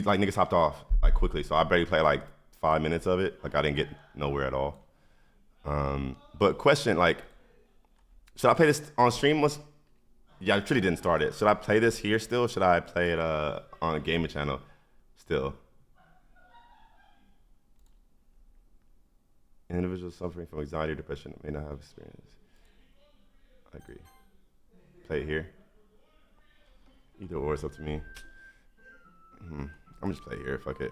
like niggas hopped off like quickly, so I barely played like 5 minutes of it. Like I didn't get nowhere at all. But question, like, should I play this on stream? Yeah, I truly didn't start it. Should I play this here still? Should I play it on a gaming channel still? Individuals suffering from anxiety or depression may not have experience. I agree. Play it here. Either or, it's up to me. I'm just play it here. Fuck it.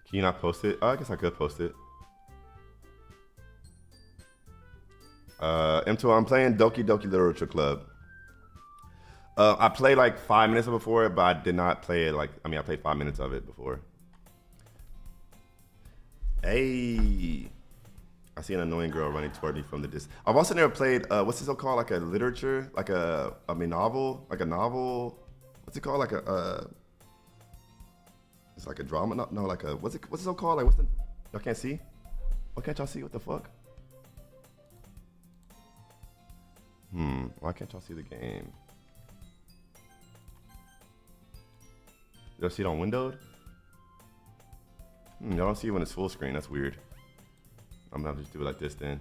Can you not post it? Oh, I guess I could post it. M2, I'm playing Doki Literature Club. I played like 5 minutes of it before, but I did not play it like, I played 5 minutes of it before. Hey, I see an annoying girl running toward me from the distance. I've also never played, what's this called? Like a literature, like novel, like a novel. What's it called? Like it's like a drama, no, like what's it so called? Like y'all can't see? Why can't y'all see? What the fuck? Why can't y'all see the game? Y'all see it on windowed? Y'all don't see it when it's full screen. That's weird. I'm gonna just do it like this then.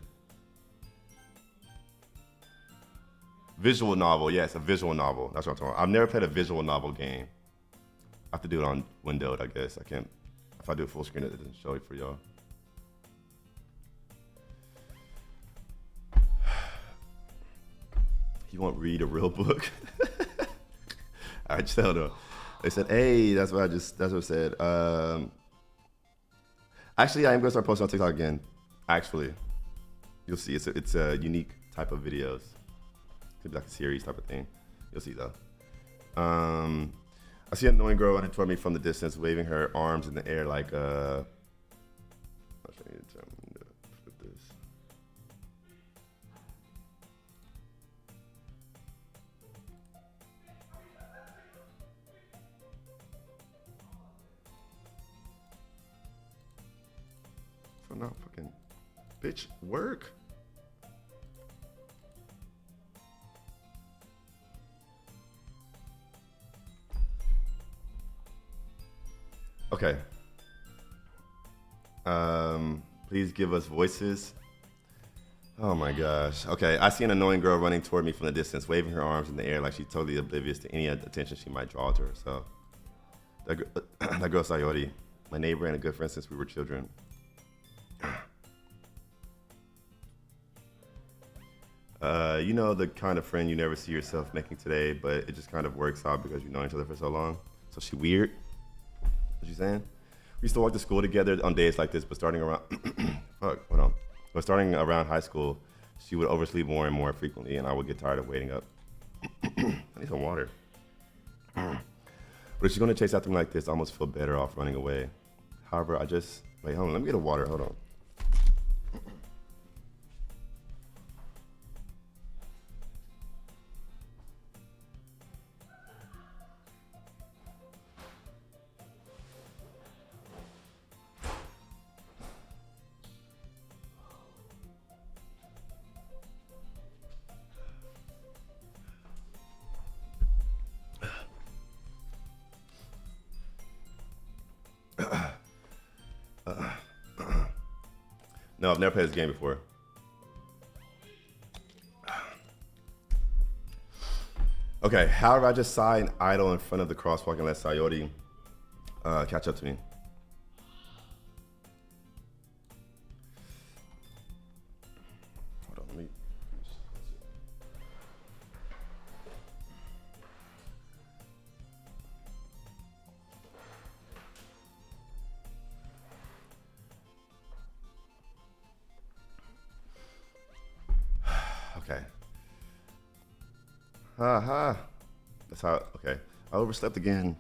Visual novel, yes, a visual novel. That's what I'm talking about. I've never played a visual novel game. I have to do it on windowed, I guess. I can't. If I do it full screen, it doesn't show it for y'all. You won't read a real book? I just don't know. They said, hey, that's what I said. Actually, I am gonna start posting on TikTok again. Actually, you'll see. It's a unique type of videos. Could be like a series type of thing. You'll see though. I see an annoying girl running toward me from the distance, waving her arms in the air like I'll show you with this. So now fucking bitch work. Okay. Please give us voices. Oh my gosh. Okay, I see an annoying girl running toward me from the distance, waving her arms in the air like she's totally oblivious to any attention she might draw to herself. That girl Sayori, my neighbor and a good friend since we were children. You know the kind of friend you never see yourself making today, but it just kind of works out because you know each other for so long. So she weird. What you saying? We used to walk to school together on days like this, but starting around But starting around high school, she would oversleep more and more frequently, and I would get tired of waiting up. I need some water. But if she's gonna chase after me like this, I almost feel better off running away. However, hold on, let me get a water, hold on. No, I've never played this game before. Okay, however, I just sigh and idle in front of the crosswalk and let Sayori catch up to me. Hold on, let me. Okay. Ha. That's how, okay. I overslept again.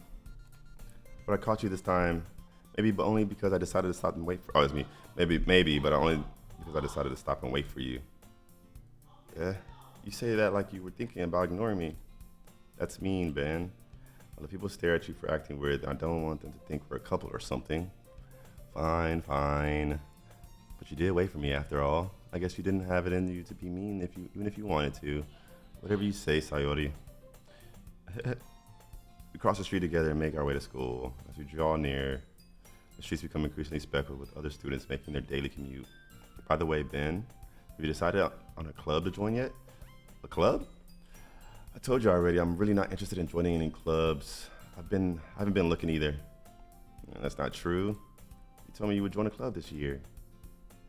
But I caught you this time. Maybe, but only because I decided to stop and wait for, oh, it's me. Maybe, but only because I decided to stop and wait for you. Yeah, you say that like you were thinking about ignoring me. That's mean, Ben. Other people stare at you for acting weird. I don't want them to think we're a couple or something. Fine, fine. But you did wait for me after all. I guess you didn't have it in you to be mean even if you wanted to. Whatever you say, Sayori. We cross the street together and make our way to school. As we draw near, the streets become increasingly speckled with other students making their daily commute. By the way, Ben, have you decided on a club to join yet? A club? I told you already, I'm really not interested in joining any clubs. I haven't been looking either. That's not true. You told me you would join a club this year.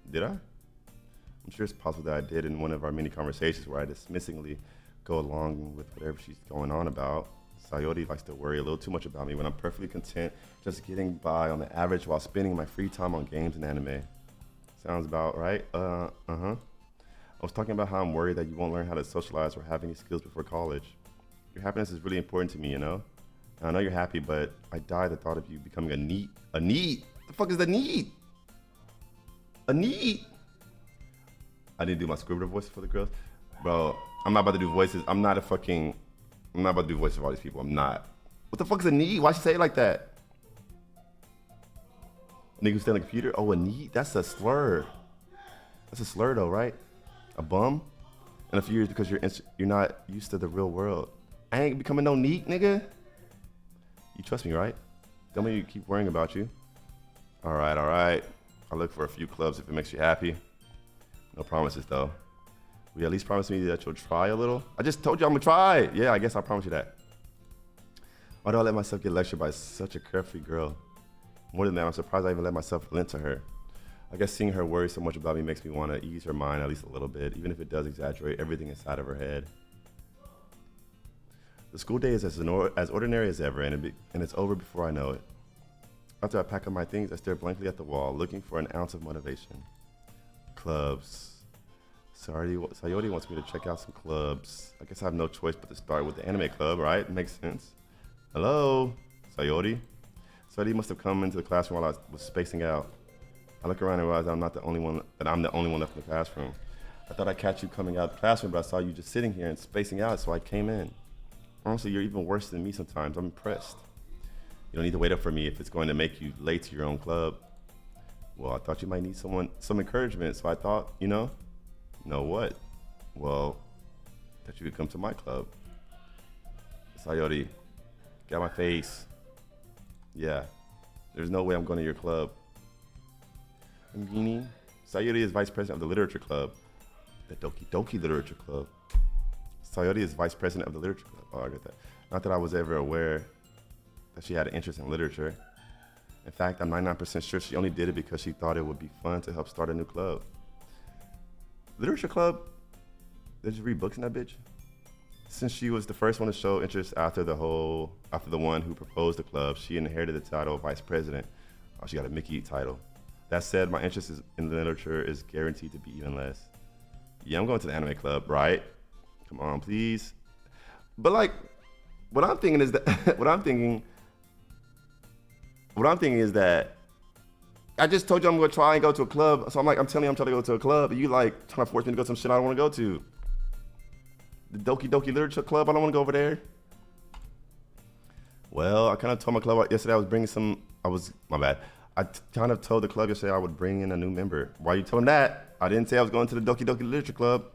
Did I? I'm sure it's possible that I did in one of our many conversations where I dismissingly go along with whatever she's going on about. Sayori likes to worry a little too much about me when I'm perfectly content just getting by on the average while spending my free time on games and anime. Sounds about right. Uh-huh. I was talking about how I'm worried that you won't learn how to socialize or have any skills before college. Your happiness is really important to me, you know? And I know you're happy, but I die at the thought of you becoming a NEET. A NEET? The fuck is the NEET? A NEET? I didn't do my scribbler voices for the girls. Bro, I'm not about to do voices. I'm not about to do voices for all these people. I'm not. What the fuck is a NEET? Why'd she say it like that? Nigga who stay on the computer? Oh, a NEET? That's a slur. That's a slur though, right? A bum? In a few years because you're not used to the real world. I ain't becoming no NEET, nigga. You trust me, right? Don't make me keep worrying about you. All right. I'll look for a few clubs if it makes you happy. No promises though. Will you at least promise me that you'll try a little? I just told you I'm gonna try. Yeah, I guess I'll promise you that. Why do I let myself get lectured by such a carefree girl? More than that, I'm surprised I even let myself relent to her. I guess seeing her worry so much about me makes me want to ease her mind at least a little bit, even if it does exaggerate everything inside of her head. The school day is as ordinary as ever, and it's over before I know it. After I pack up my things, I stare blankly at the wall, looking for an ounce of motivation. Clubs. Sayori wants me to check out some clubs. I guess I have no choice but to start with the anime club, right? Makes sense. Hello, Sayori. Sayori must have come into the classroom while I was spacing out. I look around and realize I'm the only one left in the classroom. I thought I'd catch you coming out of the classroom, but I saw you just sitting here and spacing out, so I came in. Honestly, you're even worse than me sometimes. I'm impressed. You don't need to wait up for me if it's going to make you late to your own club. Well, I thought you might need some encouragement, so I thought, know what? Well, that you could come to my club. Sayori, get out my face. Yeah, there's no way I'm going to your club. Meanie, Sayori is vice president of the literature club. The Doki Literature Club. Sayori is vice president of the literature club. Oh, I got that. Not that I was ever aware that she had an interest in literature. In fact, I'm 99% sure she only did it because she thought it would be fun to help start a new club. Literature club? Did you read books in that bitch? Since she was the first one to show interest after the one who proposed the club, she inherited the title of vice president. Oh, she got a Mickey title. That said, my interest in literature is guaranteed to be even less. Yeah, I'm going to the anime club, right? Come on, please. But like, what I'm thinking is that I just told you I'm gonna try and go to a club. So I'm telling you I'm trying to go to a club, and you like trying to force me to go to some shit I don't want to go to. The Doki Literature Club, I don't want to go over there. Well, I kind of told my club yesterday my bad. I kind of told the club yesterday I would bring in a new member. Why you told them that? I didn't say I was going to the Doki Literature Club.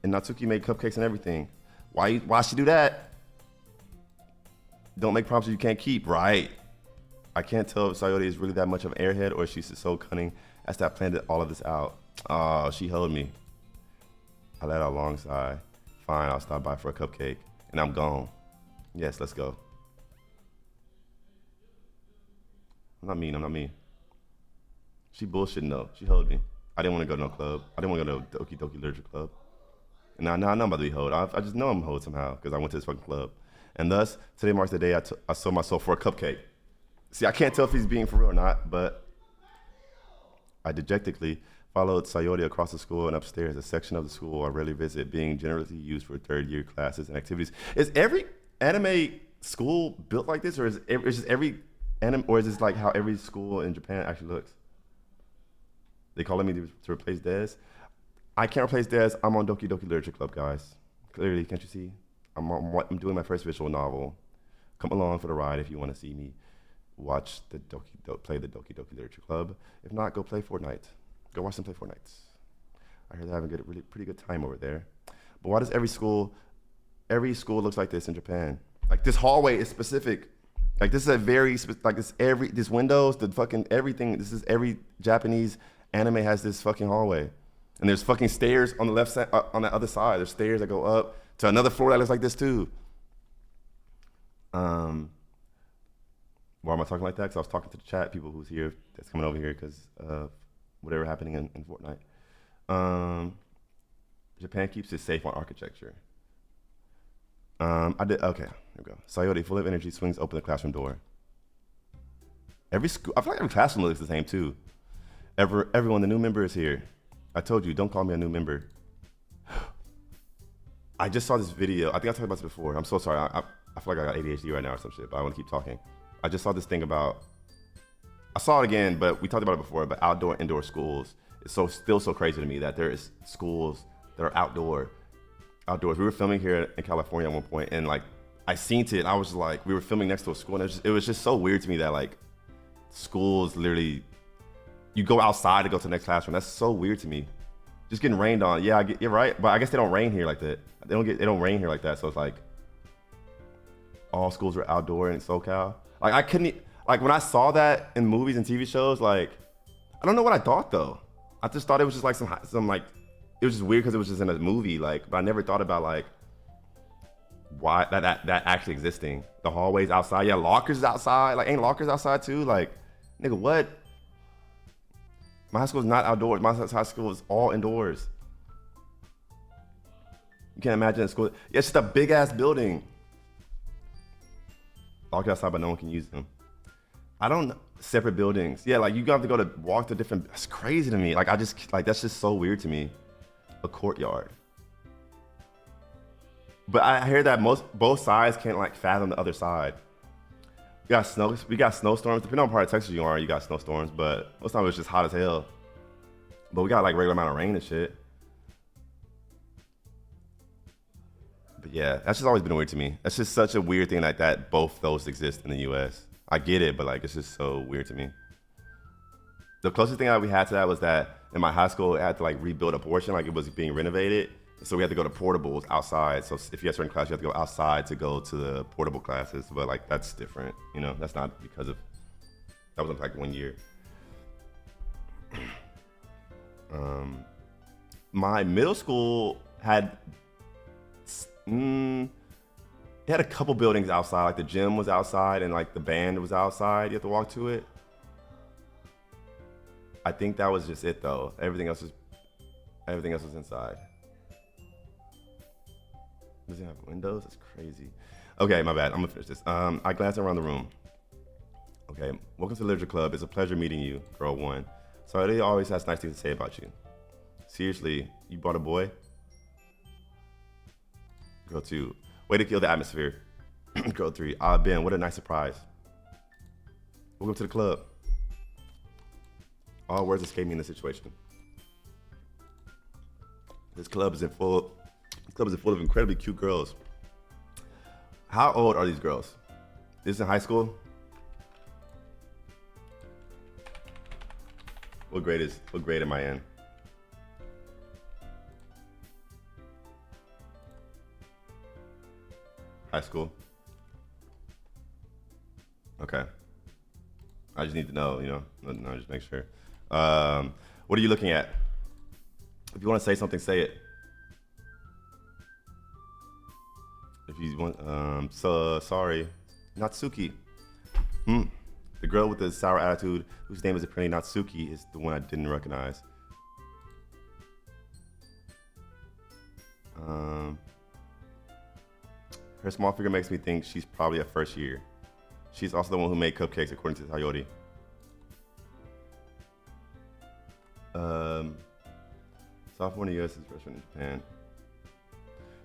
And Natsuki made cupcakes and everything. Why she do that? Don't make promises you can't keep, right? I can't tell if Sayori is really that much of an airhead or if she's so cunning as to have planned all of this out. Oh, she held me. I let out a long sigh. Fine, I'll stop by for a cupcake. And I'm gone. Yes, let's go. I'm not mean. She bullshitting though. She held me. I didn't want to go to no club. I didn't want to go to Doki Literature Club. And now I know I'm about to be hoed. I just know I'm hoed somehow because I went to this fucking club. And thus, today marks the day I sold my soul for a cupcake. See, I can't tell if he's being for real or not, but I dejectedly followed Sayori across the school and upstairs, a section of the school I rarely visit, being generally used for third-year classes and activities. Is every anime school built like this, or is this like how every school in Japan actually looks? They calling me to replace Dez? I can't replace Dez. I'm on Doki Literature Club, guys. Clearly, can't you see? I'm doing my first visual novel. Come along for the ride if you want to see me watch play the Doki Doki Literature Club. If not, go play Fortnite. Go watch them play Fortnite. I heard they're having a pretty good time over there. But why does every school looks like this in Japan? Like this hallway is specific. Like this is a very like this windows, the fucking everything. This is every Japanese anime has this fucking hallway, and there's fucking stairs on the left side on the other side. There's stairs that go up to another floor that looks like this too. Why am I talking like that? Because I was talking to the chat people who's here that's coming over here because of whatever happening in Fortnite. Japan keeps it safe on architecture. Okay, here we go. Sayori, full of energy, swings open the classroom door. Every school, I feel like every classroom looks the same too. Everyone, the new member is here. I told you, don't call me a new member. I just saw this video. I think I talked about this before. I'm so sorry. I feel like I got ADHD right now or some shit, but I want to keep talking. I just saw this thing about, I saw it again, but we talked about it before, but indoor schools. It's still so crazy to me that there is schools that are outdoors. We were filming here in California at one point, and like I seen it, and I was like, we were filming next to a school, and it was just so weird to me that like schools literally, you go outside to go to the next classroom. That's so weird to me. Just getting rained on. Yeah, you're right, but I guess they don't rain here like that. They don't rain here like that. So it's like all schools are outdoor in SoCal. Like I couldn't, like when I saw that in movies and TV shows, like I don't know what I thought though. I just thought it was just like some like, it was just weird because it was just in a movie, like, but I never thought about like why that actually existing. The hallways outside, yeah, lockers outside. Like, ain't lockers outside too? Like, nigga, what? My high school is not outdoors. My high school is all indoors. You can't imagine a school. Yeah, it's just a big ass building. Locked outside, but no one can use them. I don't know. Separate buildings. Yeah, like you have to go to walk to different. That's crazy to me. Like that's just so weird to me. A courtyard. But I hear that both sides can't like fathom the other side. We got snowstorms. Depending on part of Texas you are, you got snowstorms. But most of the time it's just hot as hell. But we got like regular amount of rain and shit. But yeah, that's just always been weird to me. That's just such a weird thing like that. Both those exist in the U.S. I get it, but like it's just so weird to me. The closest thing that we had to that was that in my high school, it had to like rebuild a portion, like it was being renovated. So we had to go to portables outside. So if you had certain classes, you have to go outside to go to the portable classes. But like that's different, you know. That's not because of that was like 1 year. My middle school had it had a couple buildings outside. Like the gym was outside and like the band was outside. You have to walk to it. I think that was just it though. Everything else was inside. Does it have windows? That's crazy. Okay, my bad. I'm gonna finish this. I glanced around the room. Okay, welcome to the Literature Club. It's a pleasure meeting you, girl one. Sorry, always has nice things to say about you. Seriously, you brought a boy? Girl two, way to kill the atmosphere. Girl three, Ben, what a nice surprise. Welcome to the club. All words escape me in this situation. This club is full of incredibly cute girls. How old are these girls? This is in high school? What grade am I in? High school? Okay. I just need to know, you know, no, just make sure. What are you looking at? If you want to say something, say it. If you want, sorry, Natsuki. The girl with the sour attitude, whose name is apparently Natsuki, is the one I didn't recognize. Her small figure makes me think she's probably at first year. She's also the one who made cupcakes, according to Sayori. Sophomore in the US is freshman in Japan.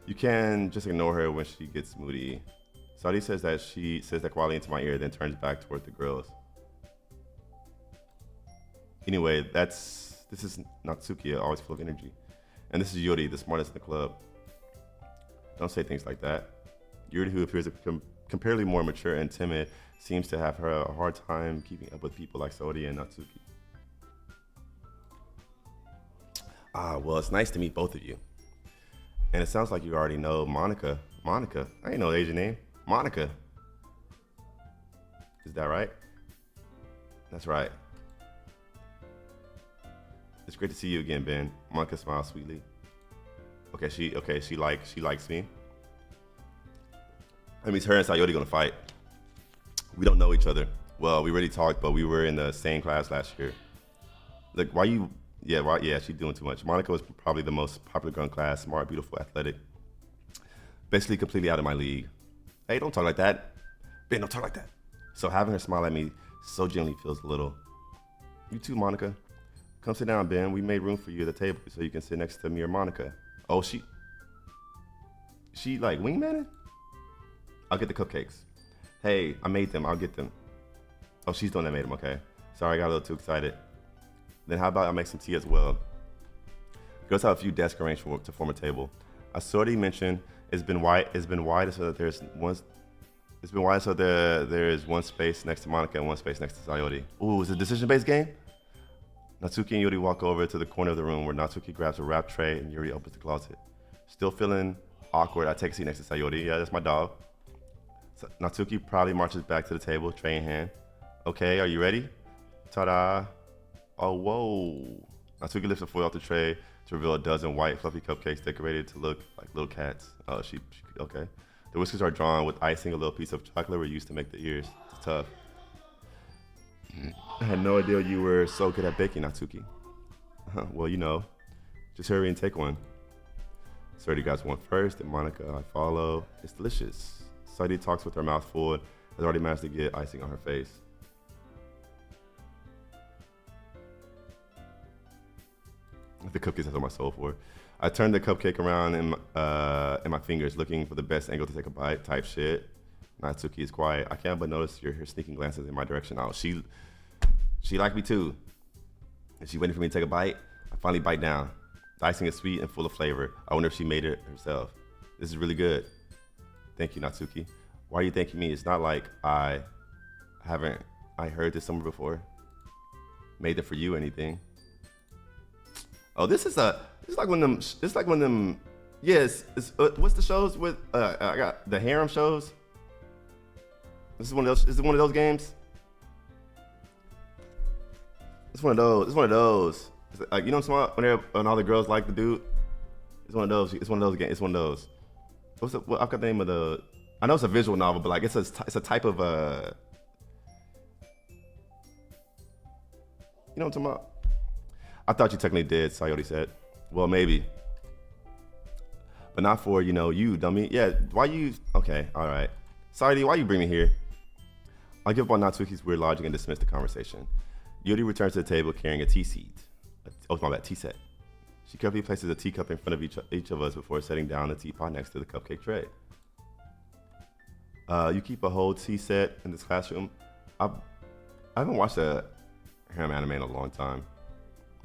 You can just ignore her when she gets moody. Saudi says that she says that quietly into my ear, then turns back toward the girls. Anyway, this is Natsuki, always full of energy. And this is Yuri, the smartest in the club. Don't say things like that. Yuri, who appears to comparatively more mature and timid, seems to have her a hard time keeping up with people like Sodi and Natsuki. Ah, well, it's nice to meet both of you. And it sounds like you already know Monica. Monica, I ain't know the Asian name. Monica. Is that right? That's right. It's great to see you again, Ben. Monica smiles sweetly. She likes me. That means her and Sayori gonna fight. We don't know each other. Well, we already talked, but we were in the same class last year. Like, yeah, she's doing too much. Monica was probably the most popular girl in class, smart, beautiful, athletic. Basically completely out of my league. Hey, don't talk like that. Ben, don't talk like that. So having her smile at me so gently feels a little. You too, Monica. Come sit down, Ben. We made room for you at the table so you can sit next to me or Monica. Oh, she like wingmanning? I'll get the cupcakes. Hey, I made them. I'll get them. Oh, she's the one that made them. Okay. Sorry, I got a little too excited. Then how about I make some tea as well? Girls have a few desks arranged to form a table. As already mentioned, it's been wide so that there's one. It's been wide so there is one space next to Monica and one space next to Sayori. Ooh, is it a decision-based game? Natsuki and Yuri walk over to the corner of the room where Natsuki grabs a wrap tray and Yuri opens the closet. Still feeling awkward, I take a seat next to Sayori. Yeah, that's my dog. So Natsuki proudly marches back to the table, tray in hand. Okay, are you ready? Ta-da. Oh, whoa. Natsuki lifts the foil off the tray to reveal a dozen white, fluffy cupcakes decorated to look like little cats. Oh, okay. The whiskers are drawn with icing. A little piece of chocolate were used to make the ears. It's tough. I had no idea you were so good at baking, Natsuki. Well, just hurry and take one. Sadie grabs one first, and Monica, I follow. It's delicious. Sadie talks with her mouth full, has already managed to get icing on her face. The cupcakes I sold my soul for. I turned the cupcake around in my fingers, looking for the best angle to take a bite, type shit. Natsuki is quiet. I can't but notice her sneaking glances in my direction. Oh, she liked me too. And she waiting for me to take a bite. I finally bite down. The icing is sweet and full of flavor. I wonder if she made it herself. This is really good. Thank you, Natsuki. Why are you thanking me? It's not like I heard this somewhere before. Made it for you or anything. Oh, this is like one of them. Yes, what's the shows with? I got the harem shows. This is one of those. Is it one of those games? It's one of those. It's one of those. It's like, you know what I'm talking about? When all the girls like the dude. It's one of those. It's one of those games. It's one of those. I've got the name of the. I know it's a visual novel, but like it's a type of You know what I'm talking about? I thought you technically did, Sayori said. Well, maybe. But not for, you, dummy. Yeah, why you... Okay, all right. Sayori, why you bring me here? I give up on Natsuki's weird logic and dismiss the conversation. Yuri returns to the table carrying a tea set. Tea set. She carefully places a teacup in front of each of us before setting down the teapot next to the cupcake tray. You keep a whole tea set in this classroom? I haven't watched a harem anime in a long time.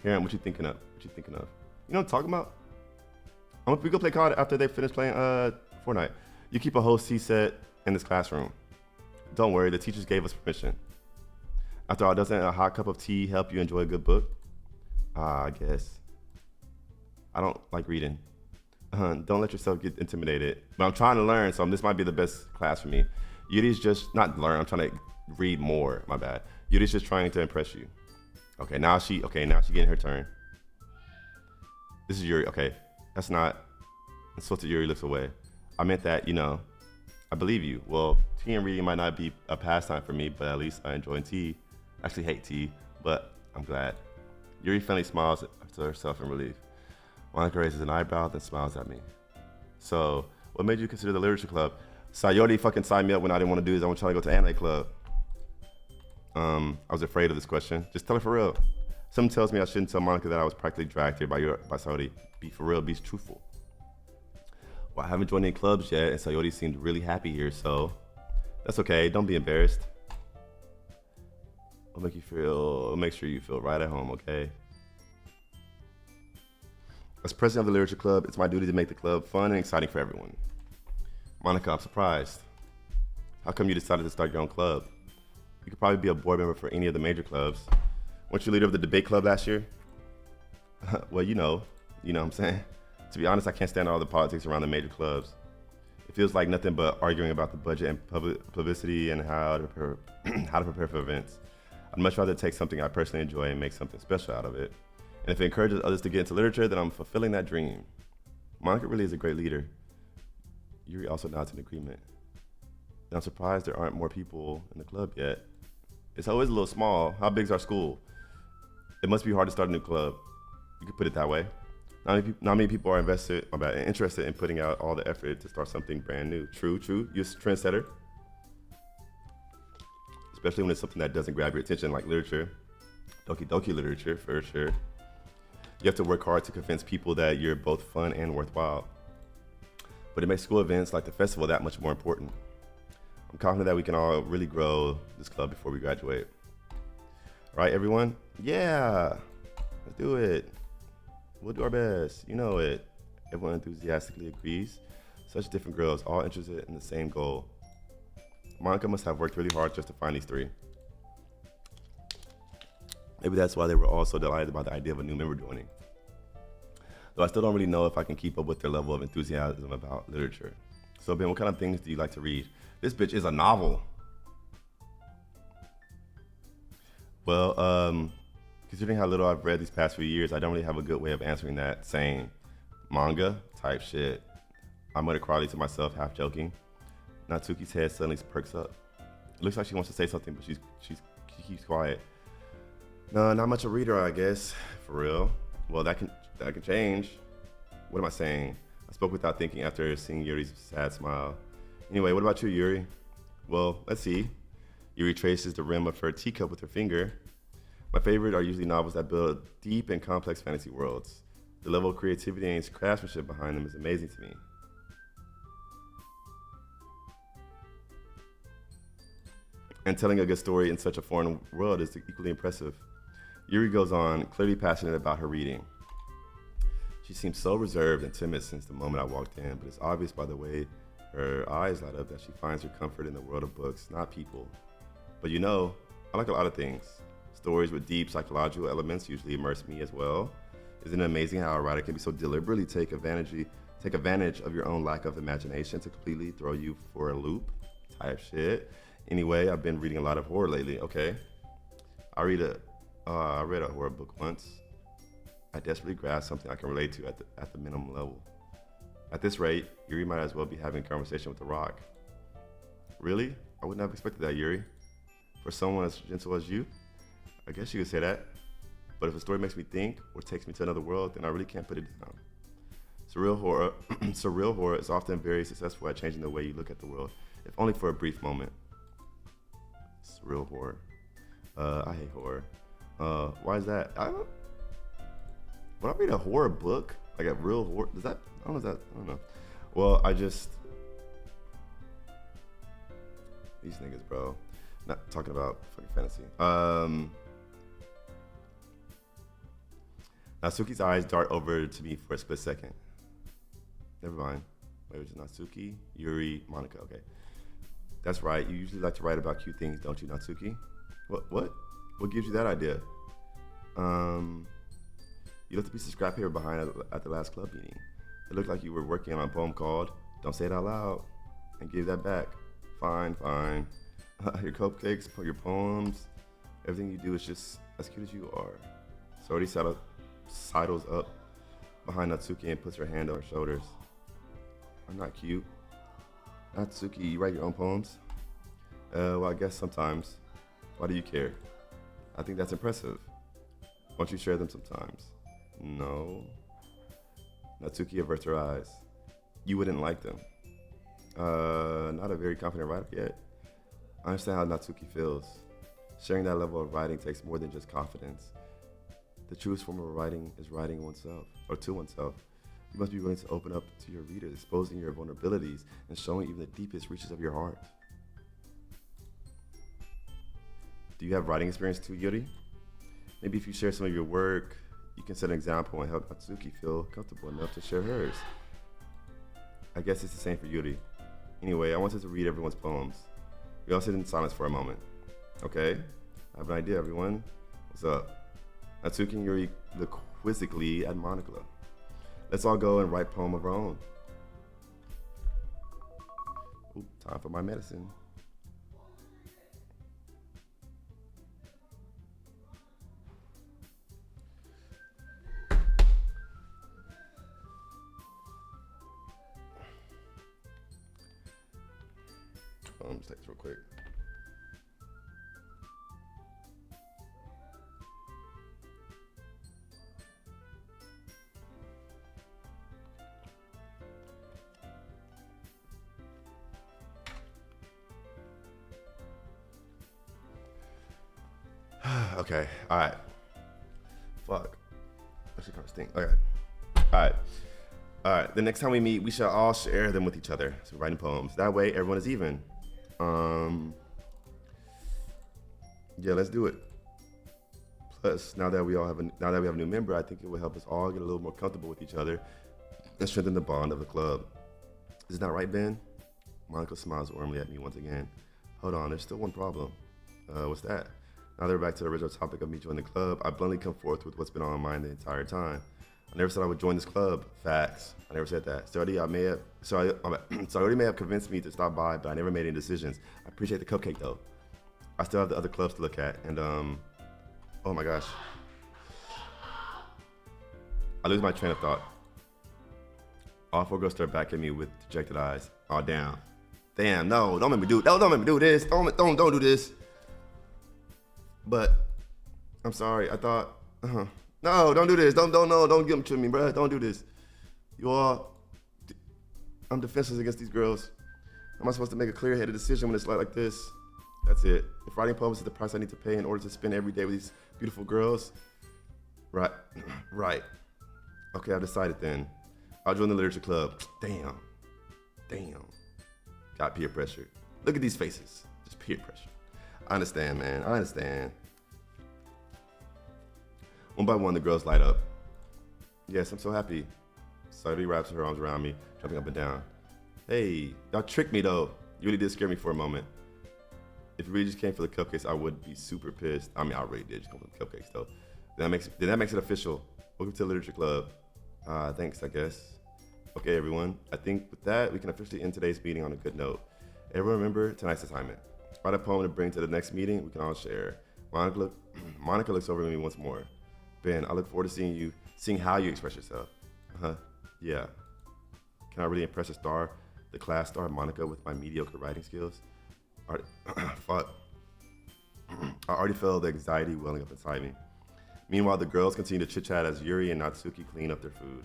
Harem, what you thinking of? You know what I'm talking about? We go play COD after they finish playing Fortnite. You keep a whole tea set in this classroom. Don't worry, the teachers gave us permission. After all, doesn't a hot cup of tea help you enjoy a good book? I guess. I don't like reading. Don't let yourself get intimidated. But I'm trying to learn, so this might be the best class for me. Yuri's just, not learn, I'm trying to read more, my bad. Yuri's just trying to impress you. Now she getting her turn. This is Yuri, okay. That's not, insulted Yuri looks away. I meant that, I believe you. Well, tea and reading might not be a pastime for me, but at least I enjoy tea. I actually hate tea, but I'm glad. Yuri finally smiles to herself in relief. Monica raises an eyebrow, then smiles at me. So, what made you consider the literature club? Sayori fucking signed me up when I didn't want to do this. I was trying to go to anime club. I was afraid of this question. Just tell her for real. Something tells me I shouldn't tell Monica that I was practically dragged here by Sayori. Be for real, be truthful. Well, I haven't joined any clubs yet, and Sayori seemed really happy here, so that's okay. Don't be embarrassed. I'll make sure you feel right at home, okay? As president of the literature club, it's my duty to make the club fun and exciting for everyone. Monica, I'm surprised. How come you decided to start your own club? You could probably be a board member for any of the major clubs. Weren't you leader of the debate club last year? Well, you know what I'm saying? To be honest, I can't stand all the politics around the major clubs. It feels like nothing but arguing about the budget and publicity and how to how to prepare for events. I'd much rather take something I personally enjoy and make something special out of it. And if it encourages others to get into literature, then I'm fulfilling that dream. Monica really is a great leader. Yuri also nods in agreement. And I'm surprised there aren't more people in the club yet. It's always a little small. How big's our school? It must be hard to start a new club. You could put it that way. Not many people are interested in putting out all the effort to start something brand new. True. You're a trendsetter. Especially when it's something that doesn't grab your attention like literature. Doki literature, for sure. You have to work hard to convince people that you're both fun and worthwhile. But it makes school events like the festival that much more important. I'm confident that we can all really grow this club before we graduate. All right, everyone? Yeah, let's do it. We'll do our best. You know it. Everyone enthusiastically agrees. Such different girls, all interested in the same goal. Monica must have worked really hard just to find these three. Maybe that's why they were all so delighted about the idea of a new member joining. Though I still don't really know if I can keep up with their level of enthusiasm about literature. So Ben, what kind of things do you like to read? This bitch is a novel. Well, considering how little I've read these past few years, I don't really have a good way of answering that, saying manga type shit. I muttered quietly to myself, half joking. Natsuki's head suddenly perks up. It looks like she wants to say something, but she keeps quiet. No, not much a reader, I guess. For real. Well, that can change. What am I saying? I spoke without thinking after seeing Yuri's sad smile. Anyway, what about you, Yuri? Well, let's see. Yuri traces the rim of her teacup with her finger. My favorite are usually novels that build deep and complex fantasy worlds. The level of creativity and craftsmanship behind them is amazing to me. And telling a good story in such a foreign world is equally impressive. Yuri goes on, clearly passionate about her reading. She seems so reserved and timid since the moment I walked in, but it's obvious by the way her eyes light up that she finds her comfort in the world of books, not people. But I like a lot of things. Stories with deep psychological elements usually immerse me as well. Isn't it amazing how a writer can be so deliberately take advantage of your own lack of imagination to completely throw you for a loop type shit? Anyway, I've been reading a lot of horror lately. Okay, I read a horror book once. I desperately grasped something I can relate to at the minimum level. At this rate, Yuri might as well be having a conversation with The Rock. Really? I wouldn't have expected that, Yuri. For someone as gentle as you? I guess you could say that. But if a story makes me think or takes me to another world, then I really can't put it down. Surreal horror is often very successful at changing the way you look at the world, if only for a brief moment. Surreal horror. I hate horror. Why is that? When I read a horror book, like a real horror, I don't know. Well, these niggas, bro. Not talking about fucking fantasy. Natsuki's eyes dart over to me for a split second. Never mind. Wait, was it Natsuki, Yuri, Monica? Okay. That's right. You usually like to write about cute things, don't you, Natsuki? What? What gives you that idea? You left a piece of scrap paper behind at the last club meeting. It looked like you were working on a poem called Don't Say It Out Loud, and give that back. Fine. Your cupcakes, your poems, everything you do is just as cute as you are. Sori sidles up behind Natsuki and puts her hand on her shoulders. I'm not cute. Natsuki, you write your own poems? Well, I guess sometimes. Why do you care? I think that's impressive. Why don't you share them sometimes? No. Natsuki averts her eyes. You wouldn't like them. Not a very confident writer yet. I understand how Natsuki feels. Sharing that level of writing takes more than just confidence. The truest form of writing is writing oneself, or to oneself. You must be willing to open up to your readers, exposing your vulnerabilities and showing even the deepest reaches of your heart. Do you have writing experience too, Yuri? Maybe if you share some of your work, you can set an example and help Natsuki feel comfortable enough to share hers. I guess it's the same for Yuri. Anyway, I wanted to read everyone's poems. We all sit in silence for a moment. Okay, I have an idea, everyone. What's up? Natsuki and Yuri look quizzically at Monica. Let's all go and write a poem of our own. Ooh, time for my medicine. Let's take this real quick. Okay, all right. Fuck. That shit kind of stink. Okay. All right. The next time we meet, we shall all share them with each other. So writing poems. That way, everyone is even. Yeah, let's do it. Plus, now that we have a new member, I think it will help us all get a little more comfortable with each other and strengthen the bond of the club. Is that right, Ben? Monica smiles warmly at me once again. Hold on, there's still one problem. What's that? Now that we're back to the original topic of me joining the club, I bluntly come forth with what's been on my mind the entire time. I never said I would join this club. Facts. I never said that. Sorry, already may have convinced me to stop by, but I never made any decisions. I appreciate the cupcake though. I still have the other clubs to look at, and oh my gosh. I lose my train of thought. All four girls stare back at me with dejected eyes. Oh damn. No, don't make me do this. Don't do this. But I'm sorry. I thought, no, don't do this. Don't give them to me, bro. Don't do this. I'm defenseless against these girls. Am I supposed to make a clear-headed decision when it's like this? That's it. If writing poems is the price I need to pay in order to spend every day with these beautiful girls, right. Okay, I've decided then. I'll join the literature club. Damn. Got peer pressure. Look at these faces. Just peer pressure. I understand, man. I understand. One by one, the girls light up. Yes, I'm so happy. Sadie wraps her arms around me, jumping up and down. Hey, y'all tricked me though. You really did scare me for a moment. If you really just came for the cupcakes, I would be super pissed. I mean, I really did just come for the cupcakes though. Then that makes it official. Welcome to the literature club. Thanks, I guess. Okay, everyone. I think with that, we can officially end today's meeting on a good note. Everyone remember tonight's assignment. Write a poem to bring to the next meeting. We can all share. Monica looks over at me once more. Ben, I look forward to seeing how you express yourself. Yeah. Can I really impress the class star Monica with my mediocre writing skills? Fuck. I already felt the anxiety welling up inside me. Meanwhile, the girls continue to chit-chat as Yuri and Natsuki clean up their food.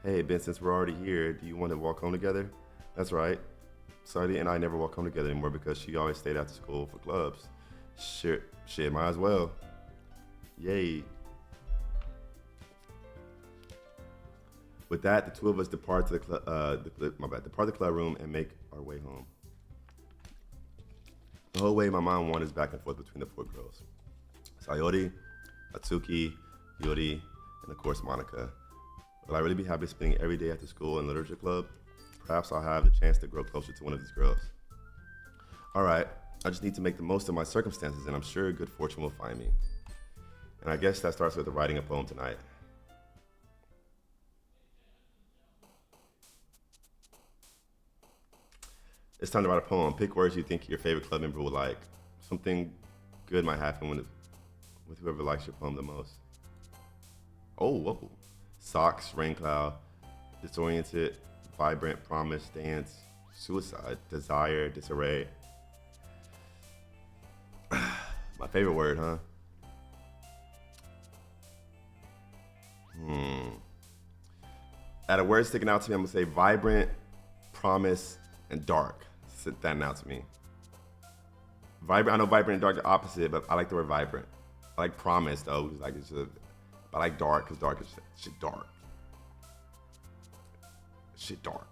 Hey, Ben, since we're already here, do you want to walk home together? That's right. Sadie and I never walk home together anymore because she always stayed after school for clubs. Shit, might as well. Yay. With that, the two of us depart the club room and make our way home. The whole way, my mind wanders back and forth between the four girls. Sayori, Natsuki, Yuri, and of course Monica. Will I really be happy spending every day after school in literature club? Perhaps I'll have the chance to grow closer to one of these girls. All right, I just need to make the most of my circumstances, and I'm sure good fortune will find me. And I guess that starts with writing a poem tonight. It's time to write a poem. Pick words you think your favorite club member will like. Something good might happen with whoever likes your poem the most. Oh, whoa. Socks, rain cloud, disoriented, vibrant, promise, dance, suicide, desire, disarray. My favorite word, huh? Out of words sticking out to me, I'm gonna say vibrant, promise, and dark. Stand out to me. Vibrant, I know vibrant and dark are opposite, but I like the word vibrant. I like promise though, I like dark because dark is shit dark. Shit dark.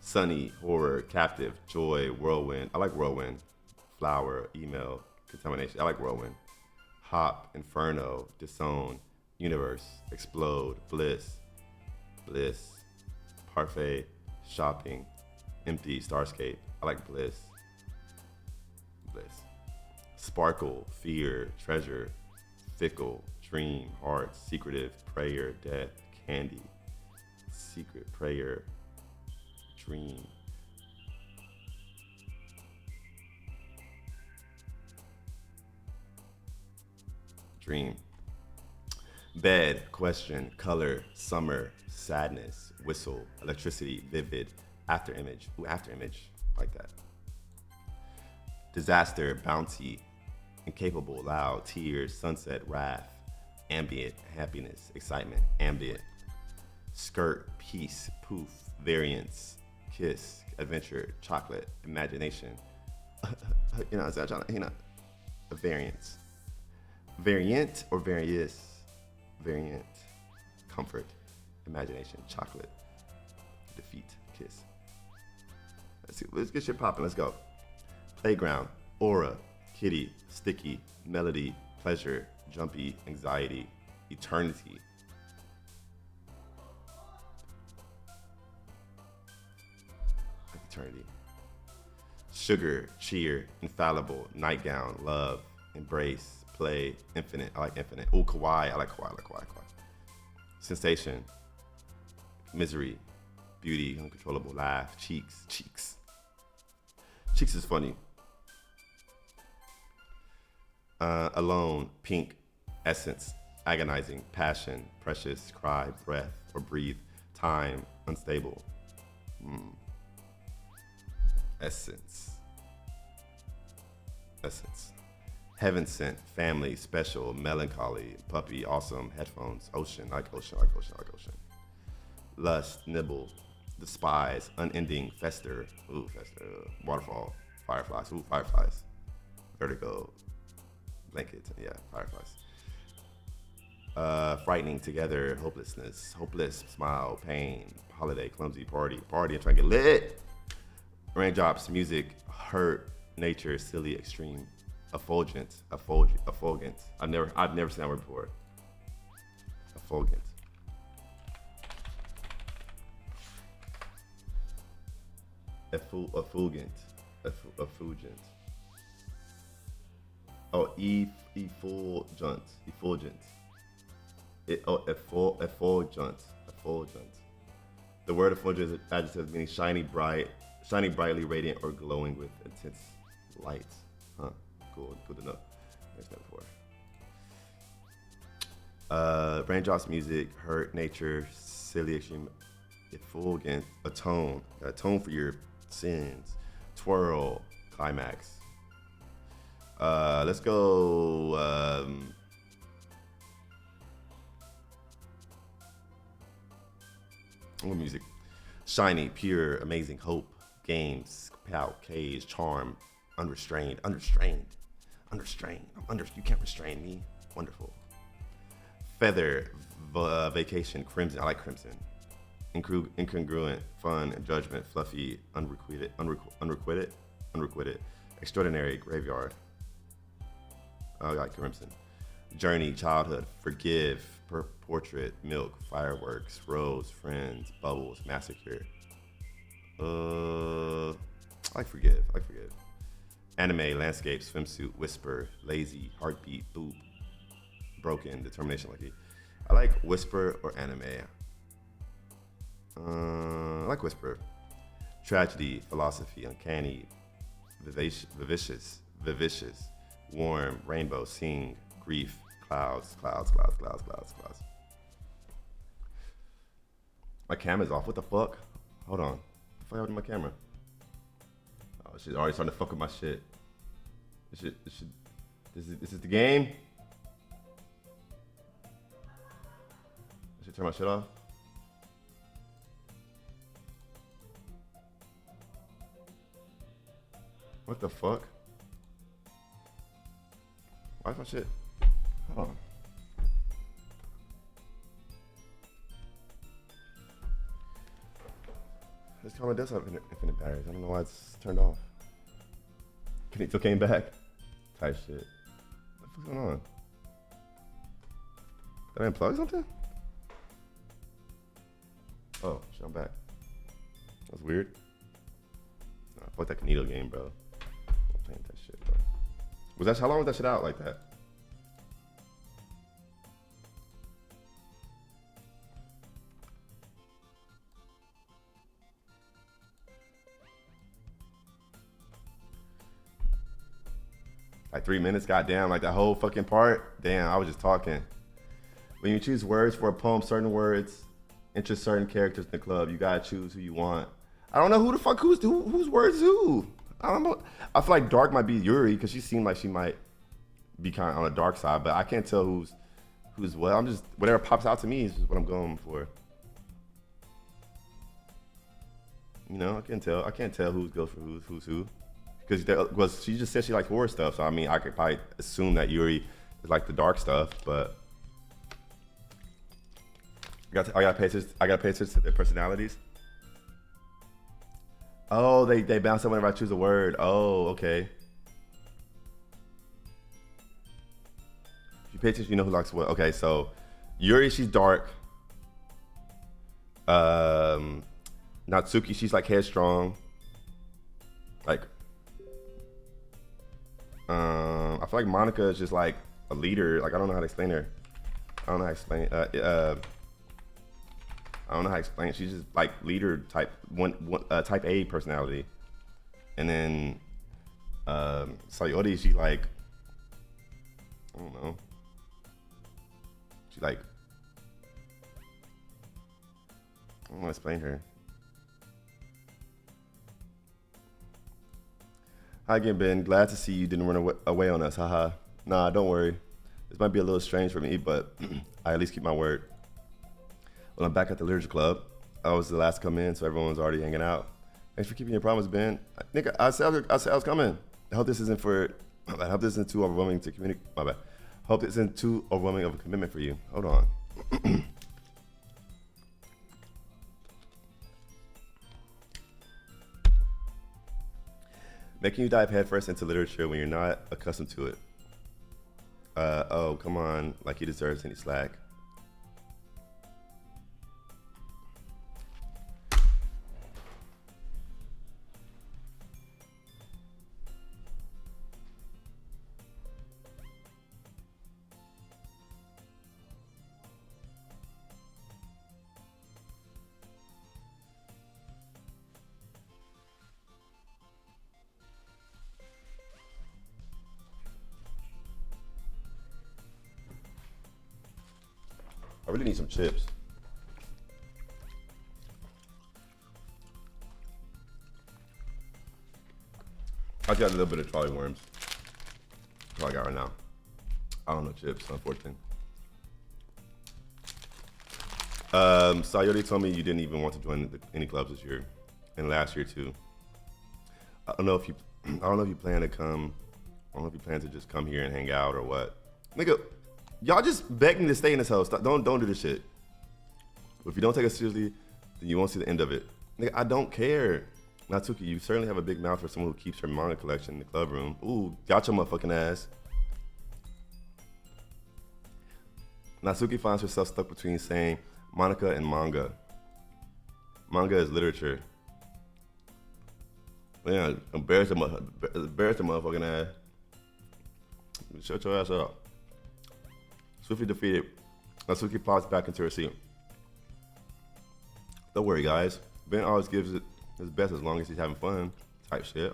Sunny, horror, captive, joy, whirlwind. I like whirlwind. Flower, email, contamination. I like whirlwind. Hop, inferno, disown, universe, explode, bliss, parfait, shopping, empty, starscape. I like bliss. Bliss. Sparkle, fear, treasure, fickle, dream, heart, secretive, prayer, death, candy, secret, prayer, dream. Dream. Bed, question, color, summer, sadness, whistle, electricity, vivid, after image. Ooh, after image, like that. Disaster, bounty, incapable, loud, tears, sunset, wrath, ambient, happiness, excitement, ambient. Skirt, peace, poof, variance, kiss, adventure, chocolate, imagination. You know, a variance. Variant or various? Variant, comfort, imagination, chocolate, defeat, kiss. Let's get shit popping. Let's go. Playground, aura, kitty, sticky, melody, pleasure, jumpy, anxiety, eternity. Eternity. Sugar, cheer, infallible, nightgown, love, embrace, play, infinite. I like infinite. Ooh, kawaii. I like kawaii. Sensation, misery, beauty, uncontrollable, laugh, cheeks. Cheeks is funny. Alone, pink, essence, agonizing, passion, precious, cry, breath, or breathe, time, unstable. Essence. Heaven sent, family, special, melancholy, puppy, awesome, headphones, ocean, like ocean. Lust, nibble, despise, unending, fester, waterfall, fireflies, fireflies, vertigo, blanket, fireflies. Frightening, together, hopelessness, hopeless, smile, pain, holiday, clumsy, party, and try to get lit. Raindrops, music, hurt, nature, silly, extreme. Effulgent. I've never seen that word before. Effulgent. Effulgent. Oh, effulgent. Effulgent. The word effulgent is an adjective meaning shining brightly radiant or glowing with intense light. Huh. Cool, good to know. Never seen that before. Raindrops, music, hurt, nature, silly, extreme, effulgent, atone for your sins, twirl, climax. Let's go. Music, shiny, pure, amazing, hope, games, pout, cage, charm, unrestrained. You can't restrain me. Wonderful. Feather, vacation, crimson. I like crimson. Incongruent, fun, judgment, fluffy, unrequited. Extraordinary, graveyard. I like crimson. Journey, childhood, forgive, portrait, milk, fireworks, rose, friends, bubbles, massacre. I like forgive. Anime, landscape, swimsuit, whisper, lazy, heartbeat, boop, broken, determination, lucky. I like whisper or anime. I like whisper. Tragedy, philosophy, uncanny, vivacious, warm, rainbow, sing, grief, clouds. My camera's off. What the fuck? Hold on. What the fuck happened to my camera? Oh, she's already starting to fuck with my shit. This is the game? I should turn my shit off. What the fuck? Why is my shit? Hold on. This camera does have infinite batteries. I don't know why it's turned off. It still came back. Type shit. What the fuck's going on? Did I unplug something? Oh, shit, I'm back. That's weird. Fuck that Canito game, bro. I'm playing that shit, bro. How long was that shit out like that? Like 3 minutes, goddamn, like that whole fucking part. Damn, I was just talking. When you choose words for a poem, certain words interest certain characters in the club. You gotta choose who you want. I don't know who the fuck whose words who. I don't know. I feel like Dark might be Yuri because she seemed like she might be kind of on the dark side, but I can't tell who's what. I'm just whatever pops out to me is just what I'm going for. You know, I can't tell who goes for who's who. Because she just said she likes horror stuff, so I mean, I could probably assume that Yuri is like the dark stuff, but I gotta pay attention to their personalities. Oh, they bounce up whenever I choose a word. Oh, okay. If you pay attention, you know who likes what. Okay, so Yuri, she's dark. Natsuki, she's like headstrong. Like, I feel like Monica is just like a leader. Like, I don't know how to explain her. I don't know how to explain. She's just like leader type type A personality. And then Sayori, she's like, I don't know. She's like, I don't want to explain her. Hi again, Ben. Glad to see you didn't run away on us. Haha. Nah, don't worry. This might be a little strange for me, but I at least keep my word. Well, I'm back at the Literature Club. I was the last to come in, so everyone's already hanging out. Thanks for keeping your promise, Ben. Nigga, I said I was coming. I hope this isn't too overwhelming to communicate. My bad. Hope this isn't too overwhelming of a commitment for you. Hold on. Making you dive headfirst into literature when you're not accustomed to it. Oh, come on, like he deserves any slack. I really need some chips. I got a little bit of Charlie Worms. That's all I got right now. I don't know chips, unfortunately. Sayori told me you didn't even want to join any clubs this year, and last year too. I don't know if you plan to come. I don't know if you plan to just come here and hang out or what. Nigga, y'all just beg me to stay in this house. Don't do this shit. If you don't take us seriously, then you won't see the end of it. Nigga, I don't care. Natsuki, you certainly have a big mouth for someone who keeps her manga collection in the club room. Ooh, got your motherfucking ass. Natsuki finds herself stuck between saying Monica and manga. Manga is literature. Yeah, embarrass the motherfucking ass. Shut your ass up. Swiftly defeated, Natsuki plops back into her seat. Don't worry, guys. Ben always gives it his best as long as he's having fun. Type shit.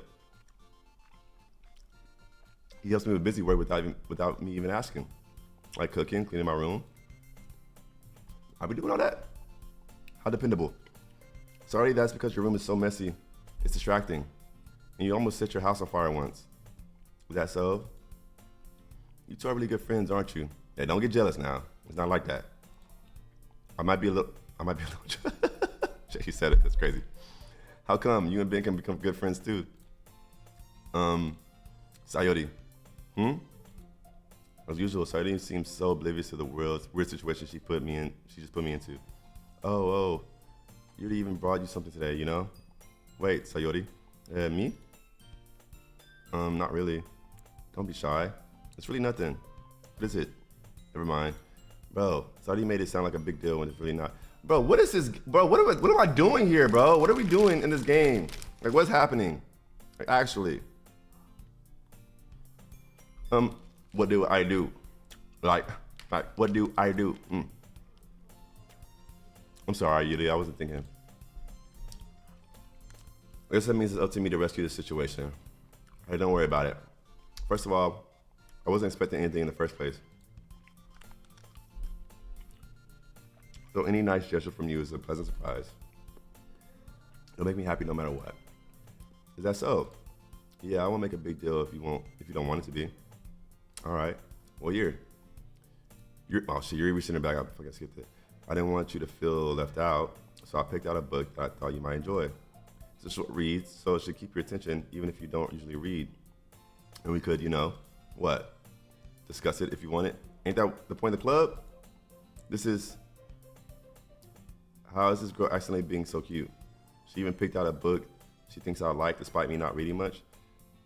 He helps me with busy work without me even asking, like cooking, cleaning my room. I'll be doing all that. How dependable. Sorry, that's because your room is so messy. It's distracting, and you almost set your house on fire once. Is that so? You two are really good friends, aren't you? Hey, don't get jealous now. It's not like that. I might be a little. She said it. That's crazy. How come you and Ben can become good friends too? Sayori. As usual, Sayori seems so oblivious to the weird situation she just put me into. Oh, Yuri even brought you something today, you know? Wait, Sayori. Me? Not really. Don't be shy. It's really nothing. What is it? Never mind. Bro, Sayori made it sound like a big deal when it's really not. Bro, what is this? Bro, what am I doing here, bro? What are we doing in this game? Like, what's happening? Like, actually, what do I do? Like, what do I do? I'm sorry, Yuli, I wasn't thinking. I guess that means it's up to me to rescue the situation. Hey, don't worry about it. First of all, I wasn't expecting anything in the first place. So any nice gesture from you is a pleasant surprise. It'll make me happy no matter what. Is that so? Yeah, I won't make a big deal if you don't want it to be. All right. Well, you're reaching it back. I forgot to skip it. I didn't want you to feel left out, so I picked out a book that I thought you might enjoy. It's a short read, so it should keep your attention even if you don't usually read. And we could, what? Discuss it if you want it. Ain't that the point of the club? How is this girl accidentally being so cute? She even picked out a book she thinks I like despite me not reading much.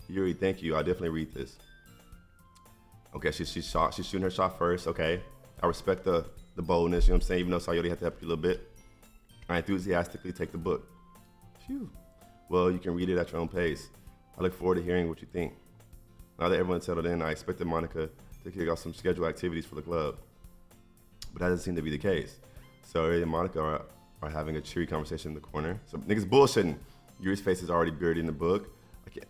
Yuri, thank you. I definitely read this. Okay, she's shooting her shot first. Okay, I respect the boldness. You know what I'm saying? Even though Sayori had to help you a little bit, I enthusiastically take the book. Phew. Well, you can read it at your own pace. I look forward to hearing what you think. Now that everyone's settled in, I expected Monica to kick off some scheduled activities for the club, but that doesn't seem to be the case. Sayori and Monica are having a cheery conversation in the corner. So niggas bullshitting. Yuri's face is already buried in the book.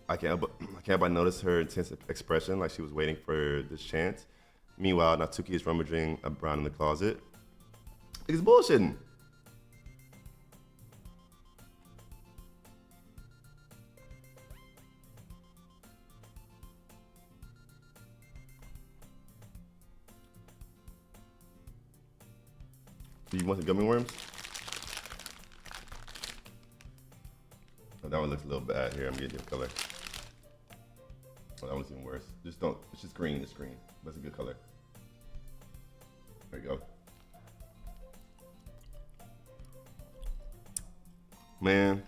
I can't but notice her intense expression, like she was waiting for this chance. Meanwhile, Natsuki is rummaging around in the closet. Niggas bullshitting. Do you want the gummy worms? Oh, that one looks a little bad here. I'm getting the color. Oh, that one's even worse. It's just green. It's green. That's a good color. There you go. Man,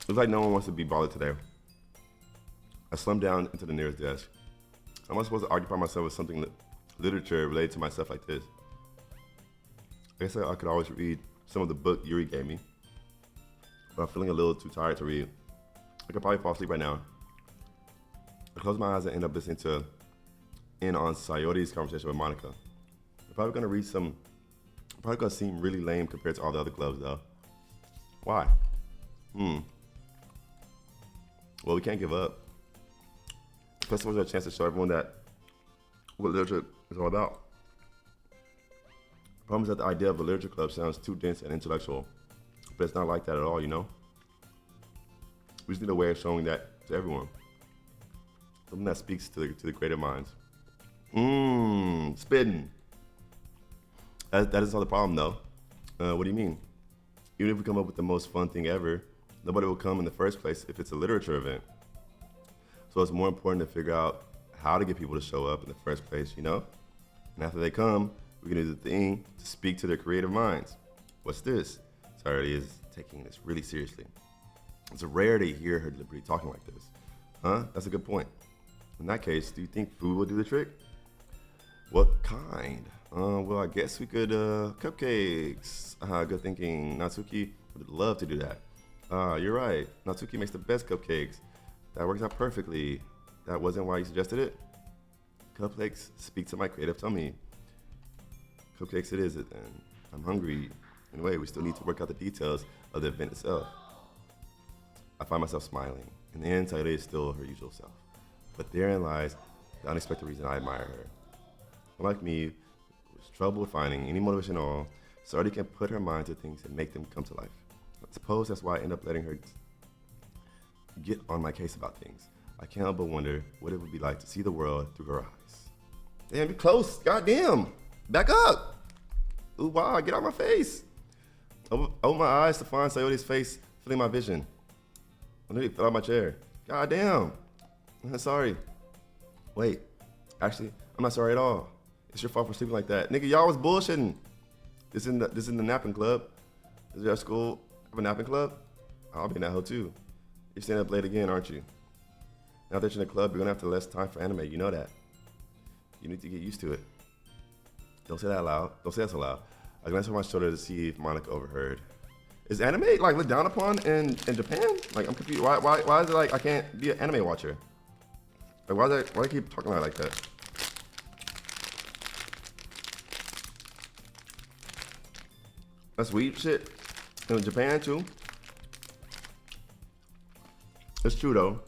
looks like no one wants to be bothered today. I slumped down into the nearest desk. How am I supposed to occupy myself with something literature related to myself like this? I guess I could always read some of the book Yuri gave me, but I'm feeling a little too tired to read. I could probably fall asleep right now. I close my eyes and end up listening in on Sayori's conversation with Monica. I'm probably gonna seem really lame compared to all the other clubs though. Why? Well, we can't give up. Festivals are a chance to show everyone what literature is all about. The problem is that the idea of a literature club sounds too dense and intellectual, but it's not like that at all, We just need a way of showing that to everyone. Something that speaks to the creative minds. Spitting. That is not the problem though. What do you mean? Even if we come up with the most fun thing ever, nobody will come in the first place if it's a literature event. So it's more important to figure out how to get people to show up in the first place, And after they come, we can do the thing to speak to their creative minds. What's this? Sayori is taking this really seriously. It's rare to hear her deliberately talking like this. Huh? That's a good point. In that case, do you think food will do the trick? What kind? Well, I guess we could, cupcakes. Good thinking. Natsuki would love to do that. You're right. Natsuki makes the best cupcakes. That works out perfectly. That wasn't why you suggested it? Cupcakes speak to my creative tummy. Cupcakes it is, and I'm hungry. Anyway, we still need to work out the details of the event itself. I find myself smiling. In the end, Sayori is still her usual self. But therein lies the unexpected reason I admire her. Unlike me, who's trouble finding any motivation at all, Sayori can put her mind to things and make them come to life. I suppose that's why I end up letting her get on my case about things. I can't help but wonder what it would be like to see the world through her eyes. Damn, be close. Goddamn. Back up. Ooh, wow, get out of my face. Open my eyes to find Sayori's face filling my vision. I nearly fell out of my chair. Goddamn. I'm sorry. Wait, actually, I'm not sorry at all. It's your fault for sleeping like that. Nigga, y'all was bullshitting. This isn't the napping club. Is your school have a napping club? I'll be in that hoe too. You're staying up late again, aren't you? Now that you're in the club, you're gonna have less time for anime. You know that. You need to get used to it. Don't say that loud. Don't say that so loud. I glanced over my shoulder to see if Monica overheard. Is anime like looked down upon in Japan? Like I'm confused. Why is it like I can't be an anime watcher? Like why do I keep talking about it like that? That's weed shit in Japan too. It's true though.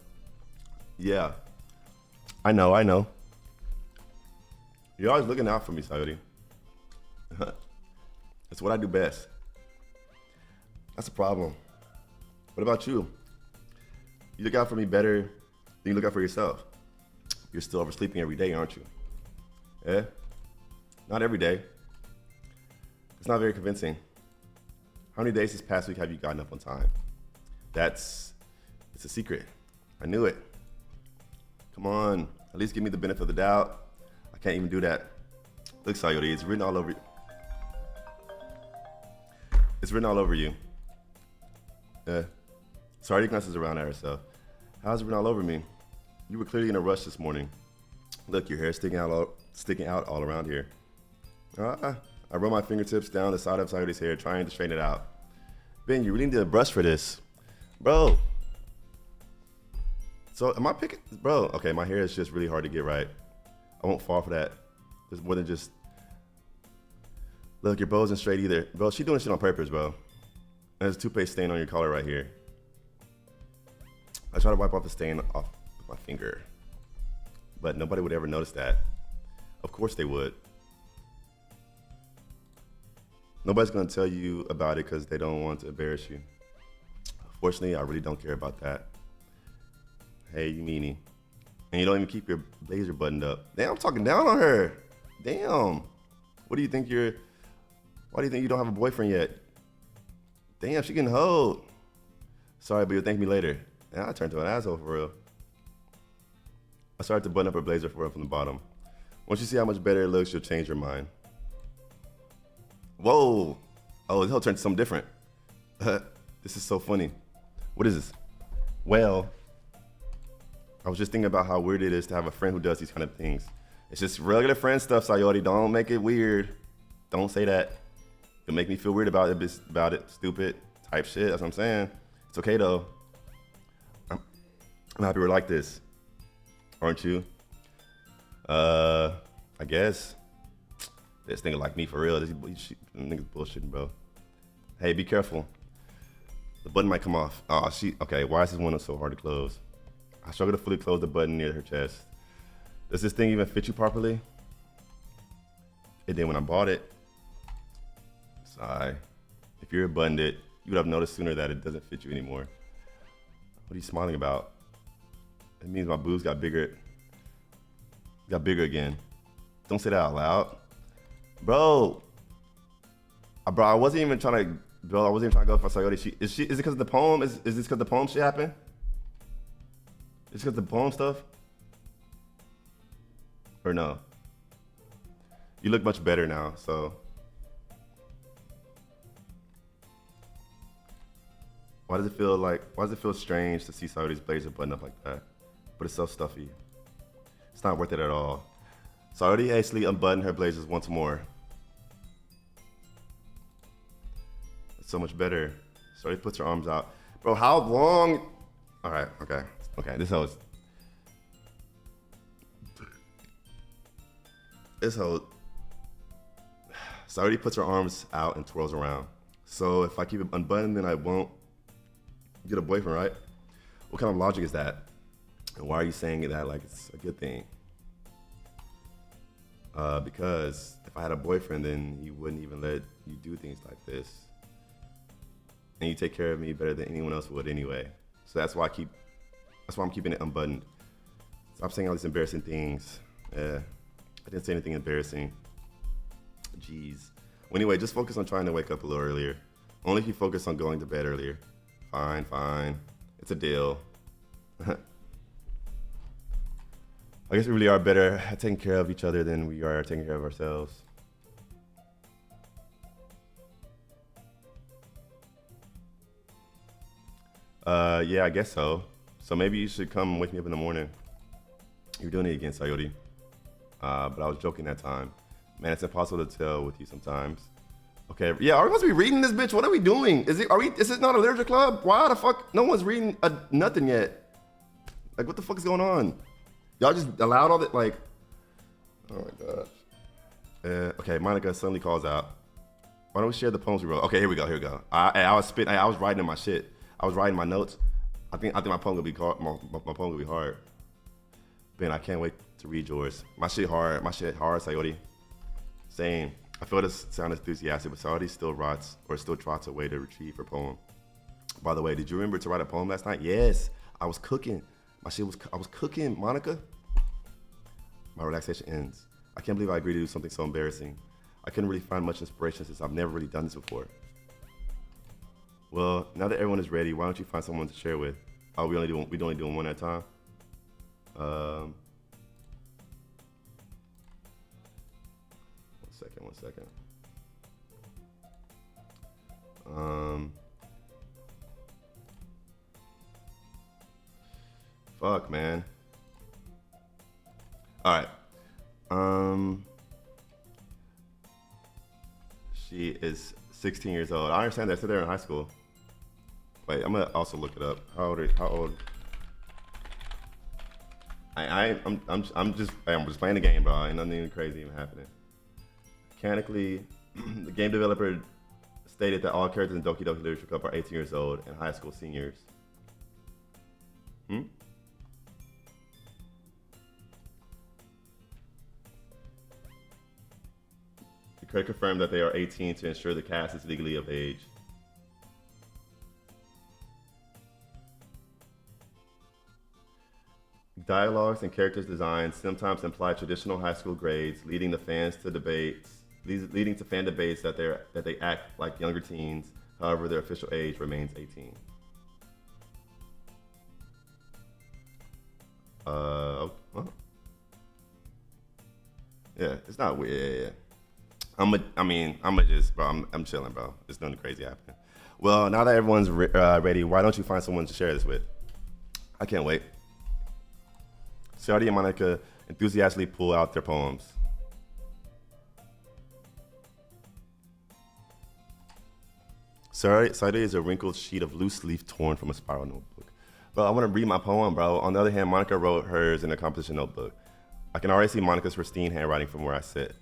Yeah. I know. You're always looking out for me, Sayori. That's what I do best. That's a problem. What about you? You look out for me better than you look out for yourself. You're still oversleeping every day, aren't you? Yeah? Not every day. It's not very convincing. How many days this past week have you gotten up on time? It's a secret. I knew it. Come on, at least give me the benefit of the doubt. I can't even do that. Look, Sayori, it's written all over you. It's written all over you. Sorry, glances around at herself. How's it written all over me? You were clearly in a rush this morning. Look, your hair's sticking out all around here. I run my fingertips down the side of Sayori's hair, trying to straighten it out. Ben, you really need a brush for this. Bro. So am I picking, bro, okay, my hair is just really hard to get right. I won't fall for that. There's more than just, look, your bow isn't straight either. Bro, she doing shit on purpose, bro. And there's a toothpaste stain on your collar right here. I try to wipe off the stain off with my finger, but nobody would ever notice that. Of course they would. Nobody's gonna tell you about it because they don't want to embarrass you. Fortunately, I really don't care about that. Hey, you meanie. And you don't even keep your blazer buttoned up. Damn, I'm talking down on her. Damn. Why do you think you don't have a boyfriend yet? Damn, she can hold. Sorry, but you'll thank me later. And I turned to an asshole for real. I started to button up her blazer for her from the bottom. Once you see how much better it looks, you'll change your mind. Whoa. Oh, this whole turned to something different. This is so funny. What is this? Well, I was just thinking about how weird it is to have a friend who does these kind of things. It's just regular friend stuff, Sayori. Don't make it weird. Don't say that. It'll make me feel weird about it. Stupid type shit. That's what I'm saying. It's okay though. I'm happy we're like this. Aren't you? I guess. This nigga like me for real. This nigga's bullshitting, bro. Hey, be careful. The button might come off. Oh, okay, why is this one so hard to close? I struggle to fully close the button near her chest. Does this thing even fit you properly? It did when I bought it. Sigh. If you buttoned it, you would have noticed sooner that it doesn't fit you anymore. What are you smiling about? It means my boobs got bigger. Got bigger again. Don't say that out loud. Bro, I wasn't even trying to go for Sayori. Is it because of the poem? Is this because the poem shit happened? Is it because of the poem stuff? Or no? You look much better now, so. Why does it feel strange to see Sayori's blazer button up like that? But it's so stuffy. It's not worth it at all. Sayori hastily unbuttoned her blazers once more. It's so much better. Sayori puts her arms out. Bro, how long? All right, okay. This hoe. Sayori puts her arms out and twirls around. So if I keep it unbuttoned, then I won't get a boyfriend, right? What kind of logic is that? And why are you saying that like it's a good thing? Because if I had a boyfriend, then he wouldn't even let you do things like this. And you take care of me better than anyone else would anyway. So that's why I'm keeping it unbuttoned. Stop saying all these embarrassing things. I didn't say anything embarrassing. Jeez. Well, anyway, just focus on trying to wake up a little earlier. Only if you focus on going to bed earlier. Fine. It's a deal. I guess we really are better at taking care of each other than we are taking care of ourselves. Yeah, I guess so. So maybe you should come wake me up in the morning. You're doing it again, Sayori. But I was joking that time. Man, it's impossible to tell with you sometimes. Okay, yeah, are we supposed to be reading this bitch? What are we doing? Is it not a literature club? Why the fuck no one's reading nothing yet? Like, what the fuck is going on? Y'all just allowed all that, like, oh my gosh. Okay, Monica suddenly calls out. Why don't we share the poems we wrote? Okay, here we go. I was writing in my shit. I was writing my notes. I think my poem gonna be hard. My poem gonna be hard. Ben, I can't wait to read yours. My shit hard, Sayori. Same. I feel this sound enthusiastic, but Sayori still trots away to retrieve her poem. By the way, did you remember to write a poem last night? Yes, I was cooking. I was cooking, Monica. My relaxation ends. I can't believe I agreed to do something so embarrassing. I couldn't really find much inspiration since I've never really done this before. Well, now that everyone is ready, why don't you find someone to share with? Oh, we only doing one at a time. One second. Fuck, man. All right. She is 16 years old. I understand that. I said they're in high school. Wait, I'm gonna also look it up. How old? I'm just playing the game, bro. Ain't nothing even crazy even happening. Mechanically, the game developer stated that all characters in Doki Doki Literature Club are 18 years old and high school seniors. The creator confirmed that they are 18 to ensure the cast is legally of age. Dialogues and characters designs sometimes imply traditional high school grades, leading to fan debates that they act like younger teens. However, their official age remains 18. Well, yeah, it's not weird. Yeah. I'm chilling, bro. There's nothing crazy happening. Well, now that everyone's ready, why don't you find someone to share this with? I can't wait. Sayori and Monica enthusiastically pull out their poems. Sayori is a wrinkled sheet of loose leaf torn from a spiral notebook. Bro, I want to read my poem, bro. On the other hand, Monica wrote hers in a composition notebook. I can already see Monica's pristine handwriting from where I sit.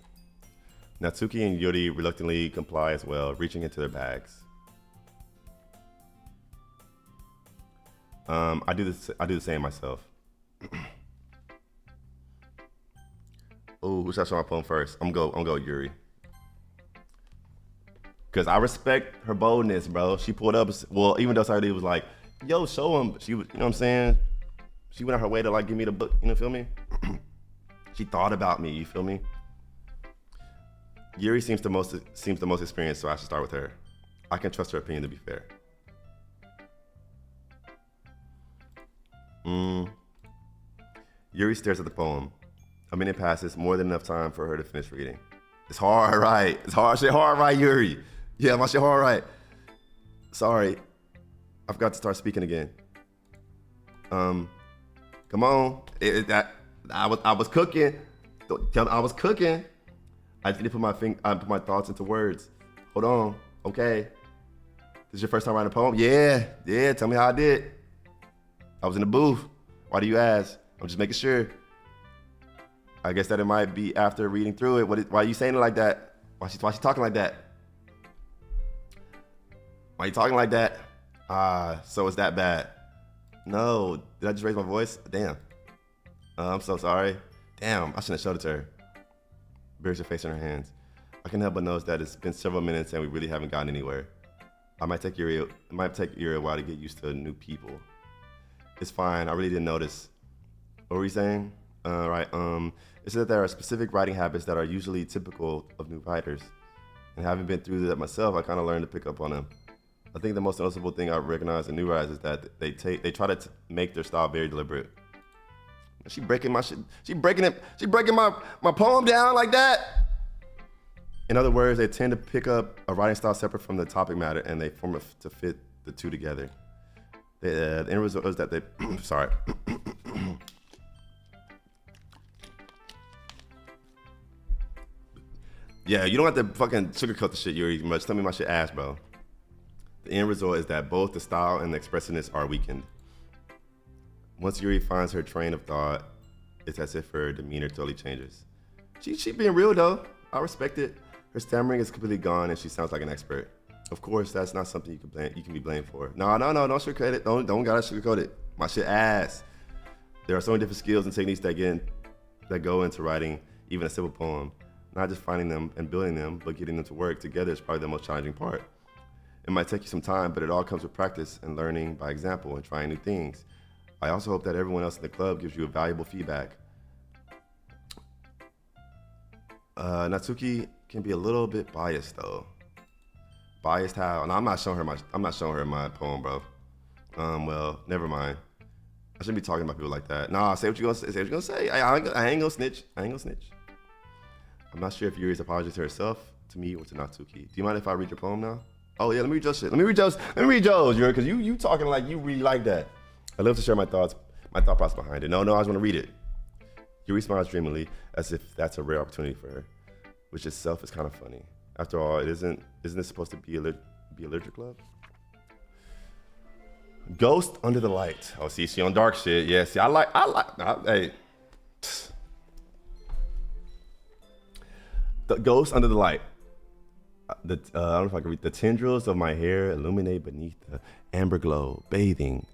Natsuki and Yuri reluctantly comply as well, reaching into their bags. I do the same myself. Oh, who should I show my poem first? I'm gonna go Yuri. Cause I respect her boldness, bro. She pulled up. Well, even though Sayori was like, "Yo, show him," she was, you know what I'm saying? She went out her way to like give me the book. You know, feel me? She thought about me. You feel me? Yuri seems the most experienced, so I should start with her. I can trust her opinion to be fair. Yuri stares at the poem. A minute passes, more than enough time for her to finish reading. It's hard, right? It's hard. Shit hard, right, Yuri? Yeah, my shit hard, right? Sorry, I forgot to start speaking again. Come on. I was cooking. Don't tell me I was cooking. I didn't put my thoughts into words. Hold on. Okay. This is your first time writing a poem? Yeah. Tell me how I did. I was in the booth. Why do you ask? I'm just making sure. I guess that it might be after reading through it. Why are you saying it like that? Why she talking like that? Why you talking like that? So it's that bad. No. Did I just raise my voice? Damn. I'm so sorry. Damn, I shouldn't have showed it to her. Buries her face in her hands. I can't help but notice that it's been several minutes and we really haven't gotten anywhere. It might take Yuri a while to get used to new people. It's fine. I really didn't notice. What were you saying? Right. It's that there are specific writing habits that are usually typical of new writers. And having been through that myself, I kind of learned to pick up on them. I think the most noticeable thing I recognize in new writers is that they try to make their style very deliberate. She breaking my shit. She breaking my poem down like that. In other words, they tend to pick up a writing style separate from the topic matter, and they form it to fit the two together. The end result is that they. Sorry. Yeah, you don't have to fucking sugarcoat the shit, Yuri, much. Tell me my shit ass, bro. The end result is that both the style and the expressiveness are weakened. Once Yuri finds her train of thought, it's as if her demeanor totally changes. She being real though. I respect it. Her stammering is completely gone and she sounds like an expert. Of course, that's not something you can be blamed for. No, don't sugarcoat it. Don't gotta sugarcoat it. My shit ass. There are so many different skills and techniques that go into writing even a simple poem. Not just finding them and building them, but getting them to work together is probably the most challenging part. It might take you some time, but it all comes with practice and learning by example and trying new things. I also hope that everyone else in the club gives you valuable feedback. Natsuki can be a little bit biased though. Biased how? And I'm not showing her my poem, bro. Well, never mind. I shouldn't be talking about people like that. Nah, say what you gonna say. I ain't gonna snitch. I'm not sure if Yuri's apologizing to herself, to me, or to Natsuki. Do you mind if I read your poem now? Oh yeah, let me read your shit. Let me read yours, Yuri, because you talking like you really like that. I love to share my thought process behind it. No, I just want to read it. Yuri smiles dreamily, as if that's a rare opportunity for her, which itself is kind of funny. After all, isn't this supposed to be a literature club? Ghost under the light. Oh, see, she on dark shit. Yeah, see, hey. The ghost under the light. I don't know if I can read. The tendrils of my hair illuminate beneath the amber glow, bathing.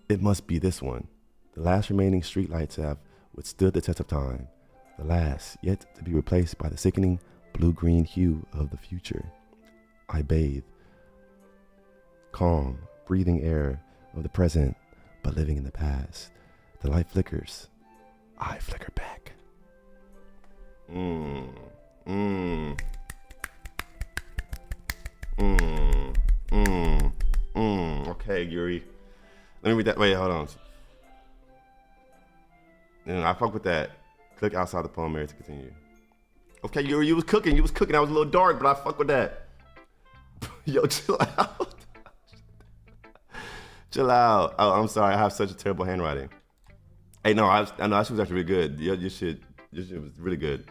It must be this one. The last remaining streetlights have withstood the test of time. The last, yet to be replaced by the sickening blue-green hue of the future. I bathe. Calm, breathing air of the present, but living in the past. The light flickers. I flicker back. Okay, Yuri. Let me read that. Wait, hold on. I fuck with that. Click outside the poem area to continue. Okay, Yuri, you was cooking. I was a little dark, but I fuck with that. Yo, chill out. Chill out. Oh, I'm sorry. I have such a terrible handwriting. Hey, no, I know that shit was actually really good. Your shit was really good.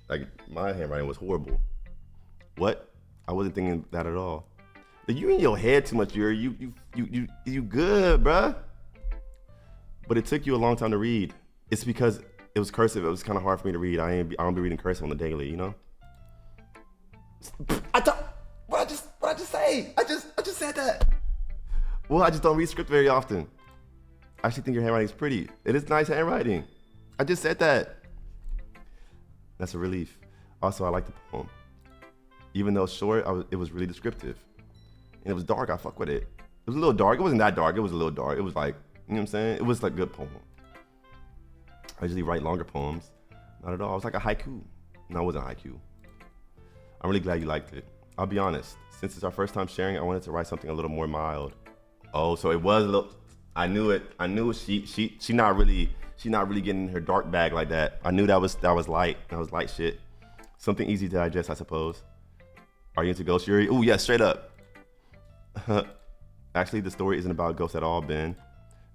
Like, my handwriting was horrible. What? I wasn't thinking that at all. You in your head too much, Yuri. You good, bruh. But it took you a long time to read. It's because it was cursive. It was kind of hard for me to read. I don't be reading cursive on the daily, you know? What I just say? I just said that. Well, I just don't read script very often. I actually think your handwriting is pretty. It is nice handwriting. I just said that. That's a relief. Also, I like the poem. Even though it's short, it was really descriptive. And it was dark, I fuck with it. It was a little dark. It wasn't that dark. It was a little dark. It was like, you know what I'm saying? It was like a good poem. I usually write longer poems. Not at all. It was like a haiku. No, it wasn't a haiku. I'm really glad you liked it. I'll be honest. Since it's our first time sharing, I wanted to write something a little more mild. Oh, so it was a little. I knew it. She not really getting in her dark bag like that. I knew that was light. That was light shit. Something easy to digest, I suppose. Are you into ghosts, Yuri? Ooh, yeah, straight up. Actually, the story isn't about ghosts at all, Ben.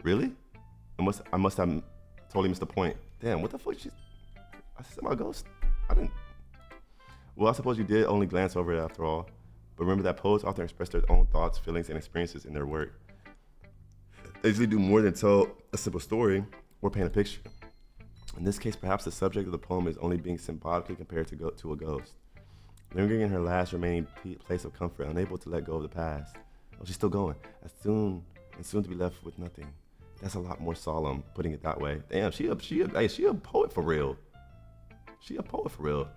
Really? I must have totally missed the point. Damn, what the fuck? I said about ghosts? I didn't. Well, I suppose you did only glance over it after all. But remember that poets often express their own thoughts, feelings, and experiences in their work. They usually do more than tell a simple story or paint a picture. In this case, perhaps the subject of the poem is only being symbolically compared to a ghost. Lingering in her last remaining place of comfort, unable to let go of the past. Oh, she's still going. Soon to be left with nothing. That's a lot more solemn, putting it that way. Damn, she a poet for real. She a poet for real.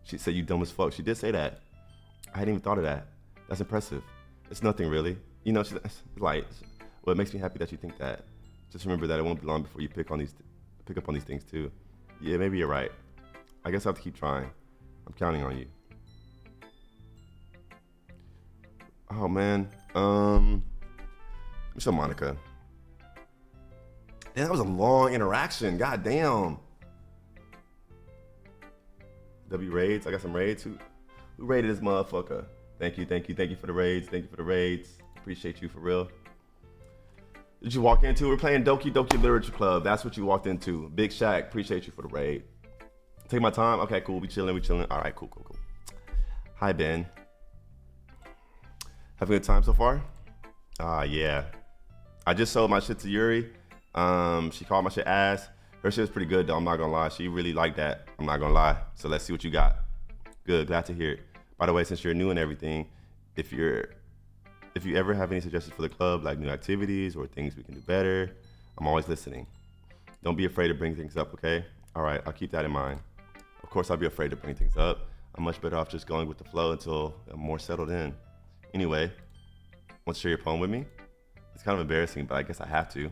She said you dumb as fuck. She did say that. I hadn't even thought of that. That's impressive. It's nothing really. You know, she's like, well, it makes me happy that you think that. Just remember that it won't be long before you pick up on these things too. Yeah, maybe you're right. I guess I have to keep trying. I'm counting on you. Oh man, let me show Monica. Damn, that was a long interaction. God damn. W raids. I got some raids. Who raided this motherfucker? Thank you for the raids. Appreciate you for real. Did you walk into? We're playing Doki Literature Club. That's what you walked into. Big Shaq. Appreciate you for the raid. Take my time. Okay, cool. We chilling. All right, cool. Hi, Ben. Having a good time so far? Yeah. I just sold my shit to Yuri. She called my shit ass. Her shit was pretty good though, I'm not gonna lie. She really liked that, I'm not gonna lie. So let's see what you got. Good, glad to hear it. By the way, since you're new and everything, if you ever have any suggestions for the club, like new activities or things we can do better, I'm always listening. Don't be afraid to bring things up, okay? All right, I'll keep that in mind. Of course, I'll be afraid to bring things up. I'm much better off just going with the flow until I'm more settled in. Anyway, want to share your poem with me? It's kind of embarrassing, but I guess I have to.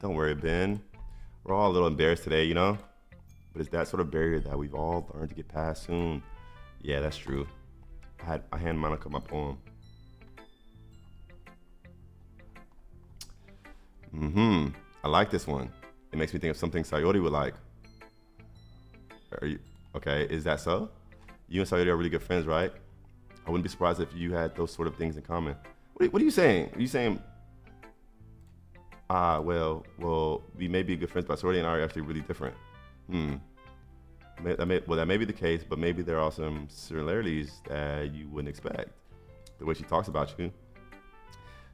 Don't worry, Ben. We're all a little embarrassed today, you know? But it's that sort of barrier that we've all learned to get past soon. Yeah, that's true. I hand Monica my poem. I like this one. It makes me think of something Sayori would like. Are you okay? Is that so? You and Sayori are really good friends, right? I wouldn't be surprised if you had those sort of things in common. What are you saying? Are you saying, well, we may be good friends, but Sayori and I are actually really different. That may be the case, but maybe there are some similarities that you wouldn't expect. The way she talks about you.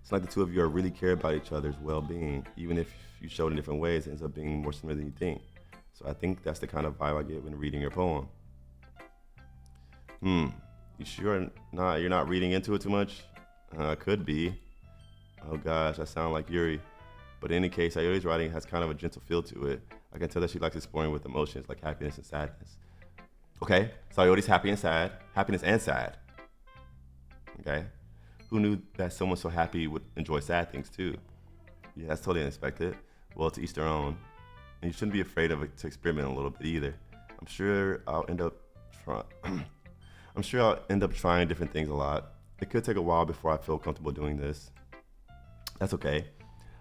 It's like the two of you are really care about each other's well-being. Even if you show it in different ways, it ends up being more similar than you think. So I think that's the kind of vibe I get when reading your poem. You sure you're not reading into it too much? Could be. Oh gosh, I sound like Yuri. But in any case, Sayori's writing has kind of a gentle feel to it. I can tell that she likes exploring with emotions like happiness and sadness. Okay, Sayori's happiness and sad. Okay, who knew that someone so happy would enjoy sad things too? Yeah, that's totally unexpected. Well, to each their own. And you shouldn't be afraid of it to experiment a little bit either. I'm sure I'll end up trying different things a lot. It could take a while before I feel comfortable doing this. That's okay.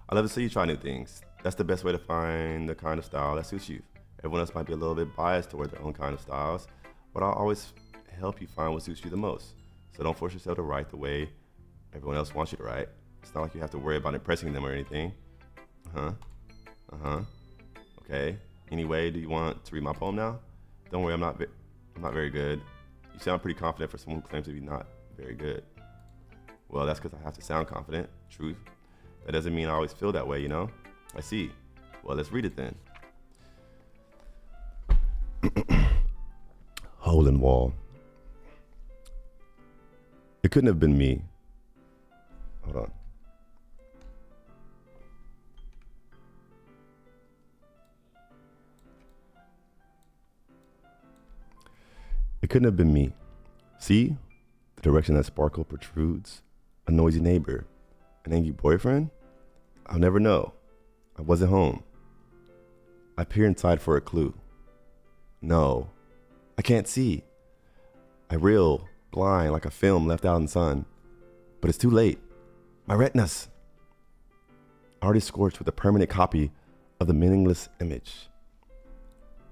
I love to see you try new things. That's the best way to find the kind of style that suits you. Everyone else might be a little bit biased toward their own kind of styles, but I'll always help you find what suits you the most. So don't force yourself to write the way everyone else wants you to write. It's not like you have to worry about impressing them or anything. Okay. Anyway, do you want to read my poem now? Don't worry, I'm not very good. You sound pretty confident for someone who claims to be not very good. Well, that's because I have to sound confident. Truth. That doesn't mean I always feel that way, you know? I see. Well, let's read it then. Hole in wall. It couldn't have been me. Hold on. It couldn't have been me. See? The direction that sparkle protrudes. A noisy neighbor. An angry boyfriend? I'll never know. I wasn't home. I peer inside for a clue. No, I can't see. I reel, blind like a film left out in the sun. But it's too late. My retinas. Already scorched with a permanent copy of the meaningless image.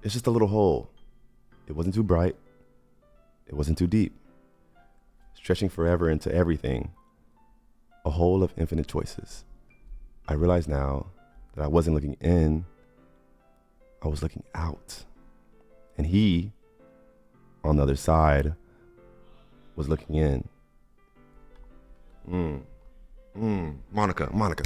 It's just a little hole. It wasn't too bright. It wasn't too deep. Stretching forever into everything. A hole of infinite choices. I realize now that I wasn't looking in. I was looking out. And he, on the other side, was looking in. Monica. Monica.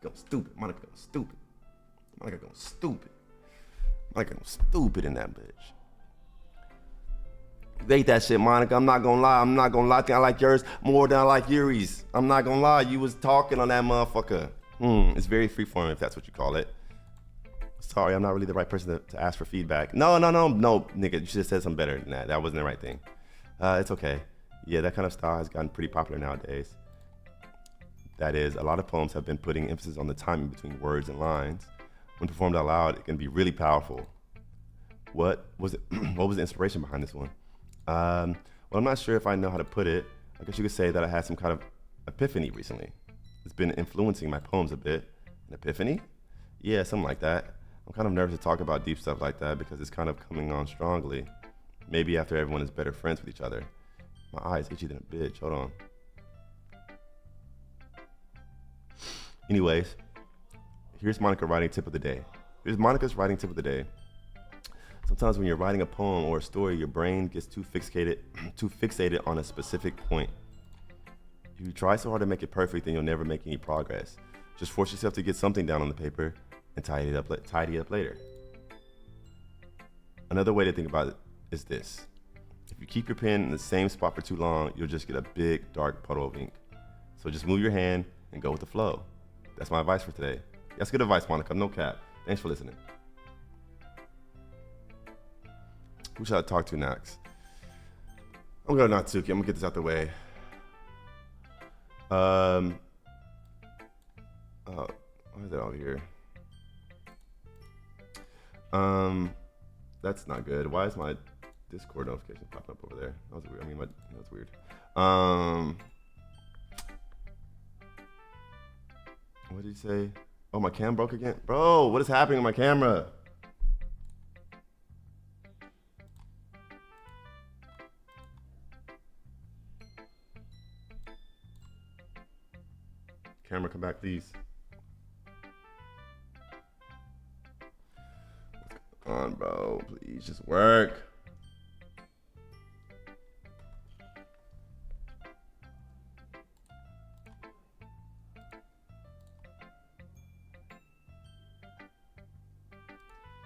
Going stupid. Monica going stupid. Monica going stupid in that bitch. You ate that shit, Monica. I'm not gonna lie. I think I like yours more than I like Yuri's. I'm not gonna lie. You was talking on that motherfucker. It's very freeform if that's what you call it. Sorry, I'm not really the right person to ask for feedback. No, nigga. You should have said something better than that. That wasn't the right thing. It's okay. Yeah, that kind of style has gotten pretty popular nowadays. That is, a lot of poems have been putting emphasis on the timing between words and lines. When performed out loud, it can be really powerful. What was it? What was the inspiration behind this one? Well, I'm not sure if I know how to put it. I guess you could say that I had some kind of epiphany recently. It's been influencing my poems a bit. An epiphany? Yeah, something like that. I'm kind of nervous to talk about deep stuff like that because it's kind of coming on strongly. Maybe after everyone is better friends with each other. My eye is itchy than a bitch. Hold on. Anyways, here's Monica writing tip of the day. Here's Monica's writing tip of the day. Sometimes when you're writing a poem or a story, your brain gets too fixated on a specific point. If you try so hard to make it perfect, then you'll never make any progress. Just force yourself to get something down on the paper and tidy it up later. Another way to think about it is this. If you keep your pen in the same spot for too long, you'll just get a big, dark puddle of ink. So just move your hand and go with the flow. That's my advice for today. That's good advice, Monica. No cap. Thanks for listening. Who should I talk to next? I'm going to Natsuki. I'm going to get this out the way. Why is that over here? That's not good. Why is my Discord notification popping up over there? That was weird. I mean, that's weird. What did he say? Oh, my cam broke again? Bro, what is happening with my camera? Camera, come back, please. Come on, bro. Please, just work.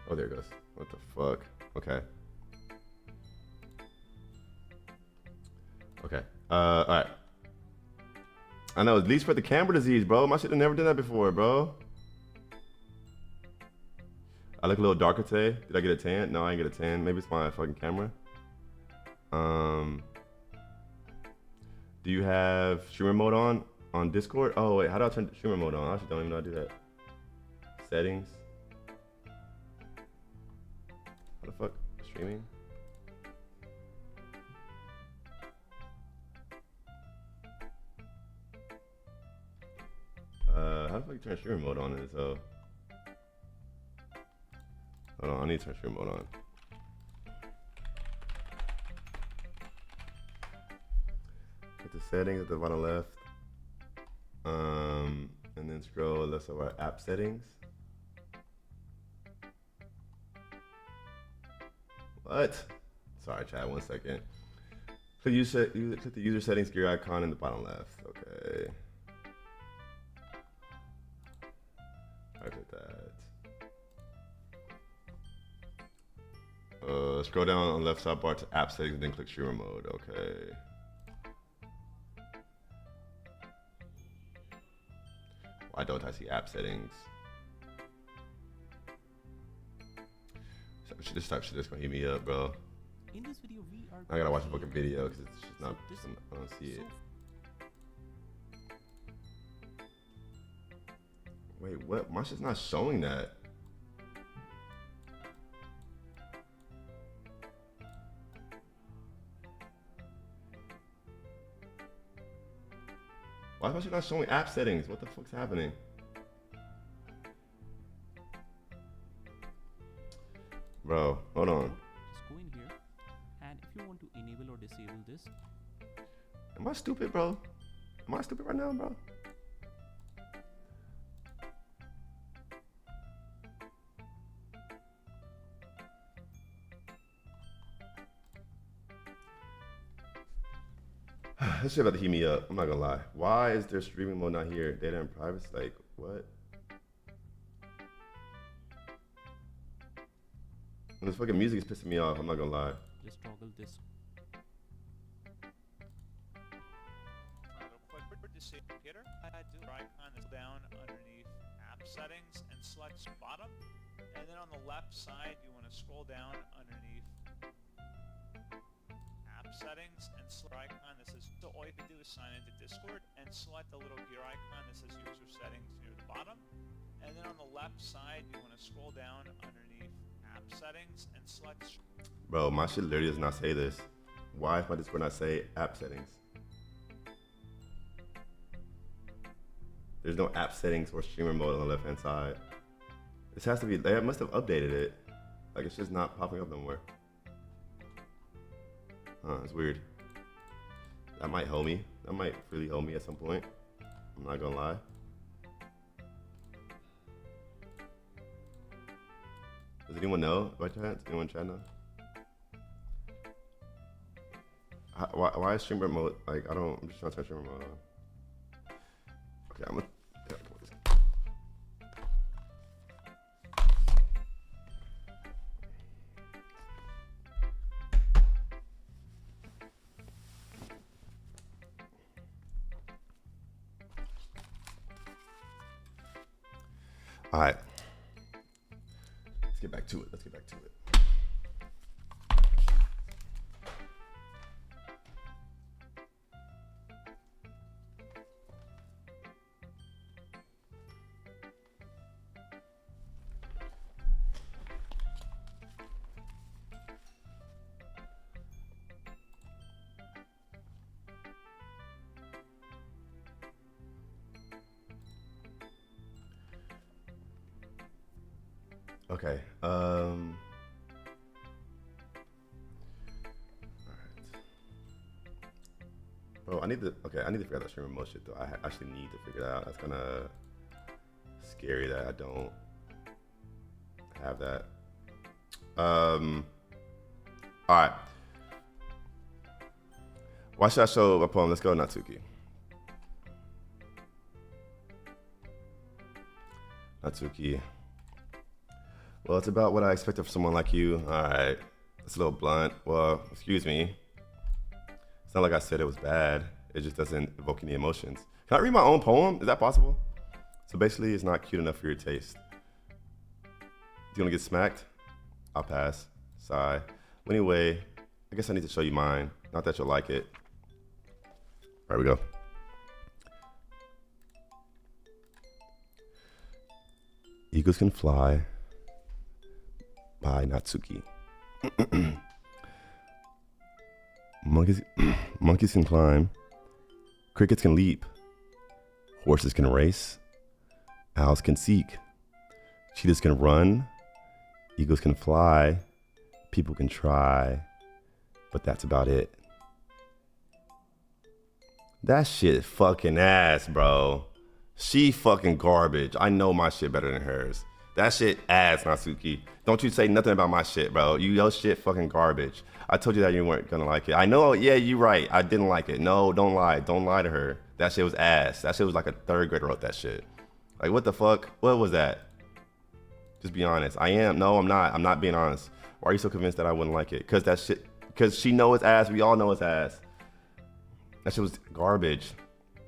Oh, there it goes. What the fuck? Okay. Okay. All right. I know, at least for the camera disease, bro. My shit have never done that before, bro. I look a little darker today. Did I get a tan? No, I didn't get a tan. Maybe it's my fucking camera. Do you have streamer mode on Discord? Oh, wait, how do I turn streamer mode on? I actually don't even know how to do that. Settings. How the fuck? Streaming? How the fuck you turn streamer mode on in this? Hold on, I need to turn streamer mode on. Hit the settings at the bottom left. And then scroll left of our app settings. What? Sorry, chat, 1 second. Click the user settings gear icon in the bottom left. Okay. I did that. Scroll down on the left side bar to app settings and then click streamer mode. Okay. Why don't I see app settings? This type shit is gonna heat me up, bro. In this video, we are I gotta watch a fucking video because it's just not. I don't see it. Wait, what? My shit's not showing that. Why is my shit not showing app settings? What the fuck's happening? Bro, hold on. Just go in here, and if you want to enable or disable this. Am I stupid, bro? Am I stupid right now, bro? This shit about to heat me up. I'm not gonna lie. Why is there streaming mode not here? Data and privacy, like what? And this fucking music is pissing me off. I'm not gonna lie. Just toggle this. Computer, do icon is down underneath app settings and select bottom, and then on the left side you want to scroll down underneath app settings and select icon that says. So all you have to do is sign into Discord and select the little gear icon that says user settings near the bottom, and then on the left side you want to scroll down underneath app settings and select. Bro, my shit literally does not say this. Why does my Discord not say app settings? There's no app settings or streamer mode on the left hand side. This has to be, they must have updated it. Like it's just not popping up no more. It's weird. That might help me. That might really help me at some point. I'm not gonna lie. Does anyone know by chance? Anyone chat know? Why is streamer mode like I don't? I'm just trying to turn streamer mode on. Okay, I'm gonna teleport this. All right, let's get back to it. Let's get back to it. Okay. All right. Bro, I need to figure out that stream remote shit though. I actually need to figure it out. That's kind of scary that I don't have that. All right. Why should I show my poem? Let's go, Natsuki. Natsuki. Well, it's about what I expected from someone like you. All right. It's a little blunt. Well, excuse me. It's not like I said it was bad. It just doesn't evoke any emotions. Can I read my own poem? Is that possible? So basically, it's not cute enough for your taste. Do you want to get smacked? I'll pass. Sigh. Well, anyway, I guess I need to show you mine. Not that you'll like it. There we go. Eagles can fly by Natsuki. Monkeys can climb. Crickets can leap. Horses can race. Owls can seek. Cheetahs can run. Eagles can fly. People can try. But that's about it. That shit fucking ass, bro. She fucking garbage. I know my shit better than hers. That shit ass, Natsuki. Don't you say nothing about my shit, bro. Your shit fucking garbage. I told you that you weren't gonna like it. I know, yeah, you're right. I didn't like it. No, don't lie. Don't lie to her. That shit was ass. That shit was like a third grader wrote that shit. Like, what the fuck? What was that? Just be honest. I am. No, I'm not. I'm not being honest. Why are you so convinced that I wouldn't like it? Because that shit, because she know it's ass. We all know it's ass. That shit was garbage.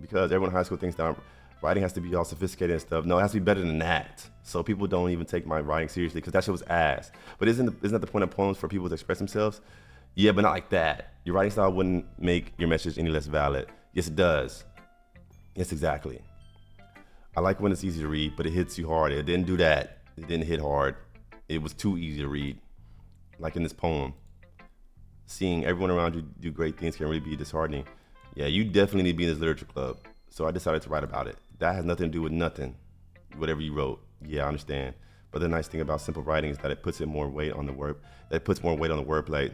Because everyone in high school thinks that writing has to be all sophisticated and stuff. No, it has to be better than that. So people don't even take my writing seriously because that shit was ass. But isn't that the point of poems for people to express themselves? Yeah, but not like that. Your writing style wouldn't make your message any less valid. Yes, it does. Yes, exactly. I like when it's easy to read, but it hits you hard. It didn't do that. It didn't hit hard. It was too easy to read. Like in this poem. Seeing everyone around you do great things can really be disheartening. Yeah, you definitely need to be in this literature club. So I decided to write about it. That has nothing to do with nothing. Whatever you wrote. Yeah, I understand. But the nice thing about simple writing is that it puts more weight on the word. That puts more weight on the wordplay.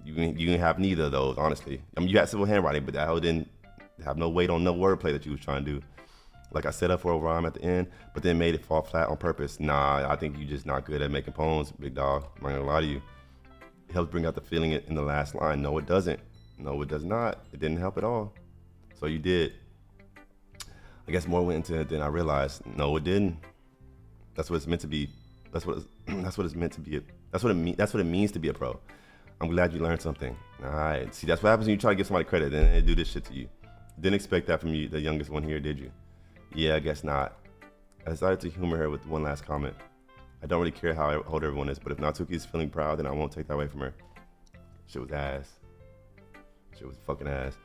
You can have neither of those, honestly. I mean, you had simple handwriting, but that didn't have no weight on no wordplay that you was trying to do. Like I set up for a rhyme at the end, but then made it fall flat on purpose. Nah, I think you just not good at making poems, big dog. I'm not gonna lie to you. It helps bring out the feeling in the last line. No, it doesn't. No, it does not. It didn't help at all. So you did. I guess more went into it than I realized. No, it didn't. That's what it's meant to be. That's what it's meant to be. That's what it means to be a pro. I'm glad you learned something. All right. See, that's what happens when you try to give somebody credit and they do this shit to you. Didn't expect that from you, the youngest one here, did you? Yeah, I guess not. I decided to humor her with one last comment. I don't really care how old everyone is, but if Natsuki's feeling proud, then I won't take that away from her. Shit was ass. Shit was fucking ass.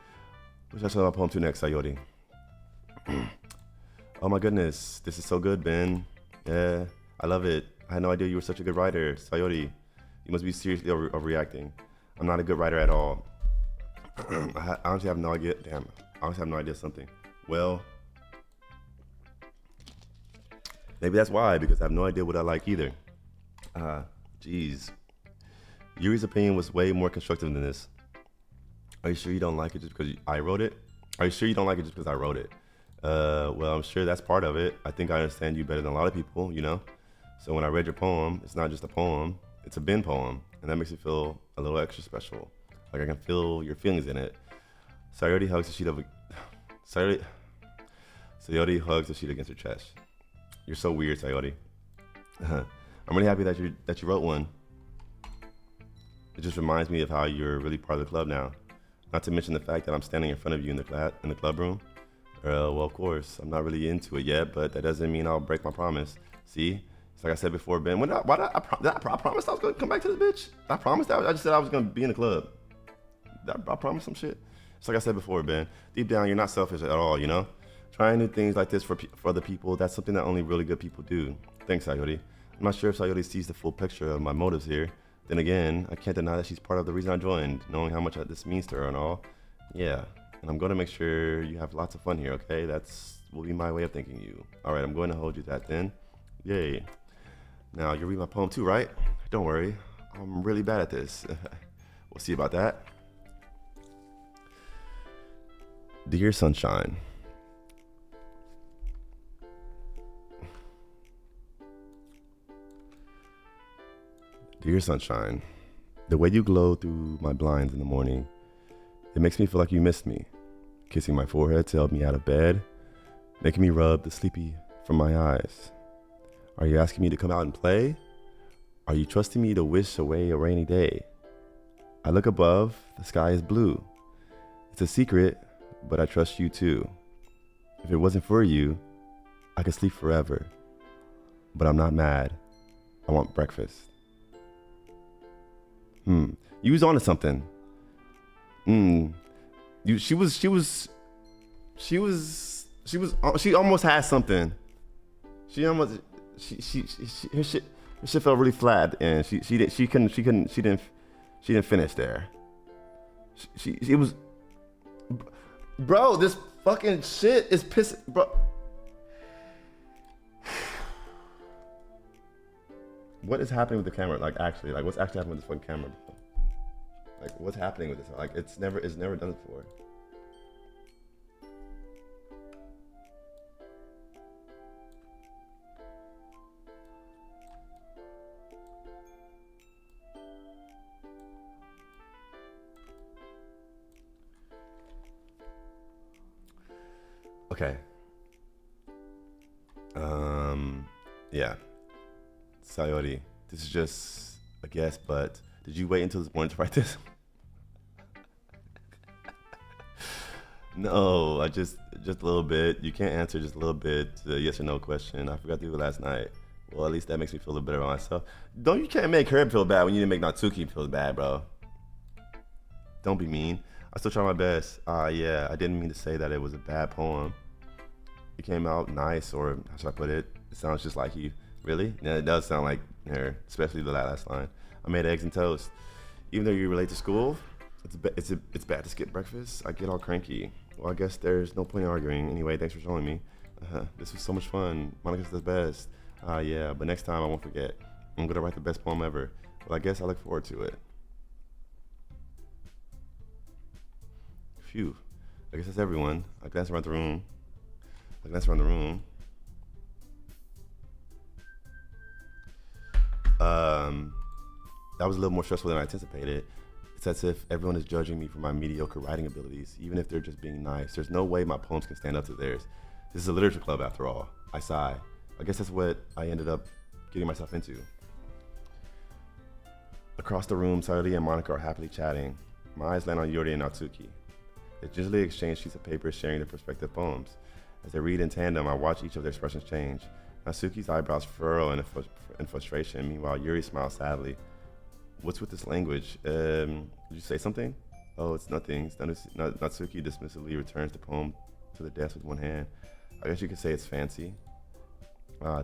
Which I show my poem to next, Sayori. Oh my goodness, this is so good, Ben. Yeah, I love it. I had no idea you were such a good writer. Sayori, you must be seriously overreacting. I'm not a good writer at all. I honestly have no idea. Damn, I honestly have no idea something. Well, maybe that's why, because I have no idea what I like either. Jeez. Yuri's opinion was way more constructive than this. Are you sure you don't like it just because I wrote it? Are you sure you don't like it just because I wrote it? Well, I'm sure that's part of it. I think I understand you better than a lot of people, you know? So when I read your poem, it's not just a poem, it's a bin poem. And that makes me feel a little extra special. Like I can feel your feelings in it. Sayori hugs the sheet of a... Sayori hugs the sheet against her chest. You're so weird, Sayori. I'm really happy that you wrote one. It just reminds me of how you're really part of the club now. Not to mention the fact that I'm standing in front of you in the club room. Well, of course, I'm not really into it yet, but that doesn't mean I'll break my promise. See? It's like I said before, Ben. Did I promise I was gonna come back to this bitch? I promised that. I just said I was gonna be in the club. I promised some shit. It's like I said before, Ben. Deep down, you're not selfish at all, you know? Trying new things like this for other people, that's something that only really good people do. Thanks, Sayori. I'm not sure if Sayori sees the full picture of my motives here. Then again, I can't deny that she's part of the reason I joined, knowing how much this means to her and all. Yeah, and I'm going to make sure you have lots of fun here, okay? That's will be my way of thanking you. All right, I'm going to hold you to that then. Yay. Now, you read my poem too, right? Don't worry, I'm really bad at this. We'll see about that. Dear Sunshine. Dear Sunshine, the way you glow through my blinds in the morning, it makes me feel like you missed me. Kissing my forehead to help me out of bed, making me rub the sleepy from my eyes. Are you asking me to come out and play? Are you trusting me to wish away a rainy day? I look above, the sky is blue. It's a secret, but I trust you too. If it wasn't for you, I could sleep forever. But I'm not mad. I want breakfast. You was onto something. She almost had something. Her shit felt really flat, and she didn't finish there. She was, bro. This fucking shit is pissing, bro. What is happening with the camera? Like, actually, like, what's actually happening with this fucking camera? Like, what's happening with this? Like, it's never done it before. Okay. Yeah. Sayori, this is just a guess, but did you wait until this morning to write this? No, I just a little bit. You can't answer just a little bit to the yes or no question. I forgot to do it last night. Well, at least that makes me feel a little better about myself. You can't make her feel bad when you didn't make Natsuki feel bad, bro. Don't be mean. I still try my best. Yeah, I didn't mean to say that it was a bad poem. It came out nice, or how should I put it? It sounds just like you. Really? Yeah, it does sound like her, especially the last line. I made eggs and toast. Even though you relate to school, it's bad to skip breakfast. I get all cranky. Well, I guess there's no point in arguing. Anyway, thanks for showing me. This was so much fun. Monica's the best. Yeah, but next time I won't forget. I'm gonna write the best poem ever. Well, I guess I look forward to it. Phew. I guess that's everyone. I glance around the room. That was a little more stressful than I anticipated. It's as if everyone is judging me for my mediocre writing abilities, even if they're just being nice. There's no way my poems can stand up to theirs. This is a literature club after all. I sigh. I guess that's what I ended up getting myself into. Across the room, Sayori and Monica are happily chatting. My eyes land on Yuri and Natsuki. They gingerly exchange sheets of paper, sharing their respective poems. As they read in tandem, I watch each of their expressions change. Natsuki's eyebrows furrow in frustration. Meanwhile, Yuri smiles sadly. What's with this language? Did you say something? Oh, it's nothing. Natsuki dismissively returns the poem to the desk with one hand. I guess you could say it's fancy.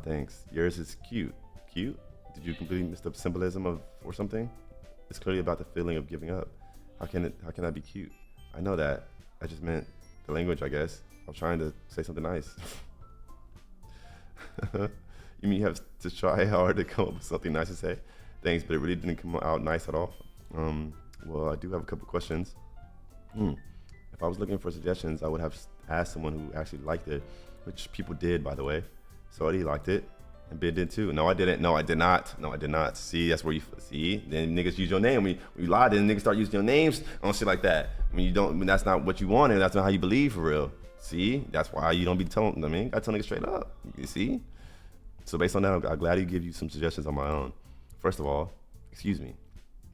Thanks. Yours is cute. Cute? Did you completely miss the symbolism or something? It's clearly about the feeling of giving up. How can that be cute? I know that. I just meant the language, I guess. I'm trying to say something nice. You mean you have to try hard to come up with something nice to say? Thanks, but it really didn't come out nice at all. Well, I do have a couple questions. If I was looking for suggestions, I would have asked someone who actually liked it, which people did, by the way. So he liked it. And Ben did too. No, I didn't. No, I did not. No, I did not. See, that's where you see. Then niggas use your name. When you lie, then niggas start using your names on shit like that. When you don't, when that's not what you wanted. That's not how you believe for real. See, that's why you don't be telling. I mean, I tell niggas straight up. You see. So based on that, I'm glad to give you some suggestions on my own. First of all, excuse me.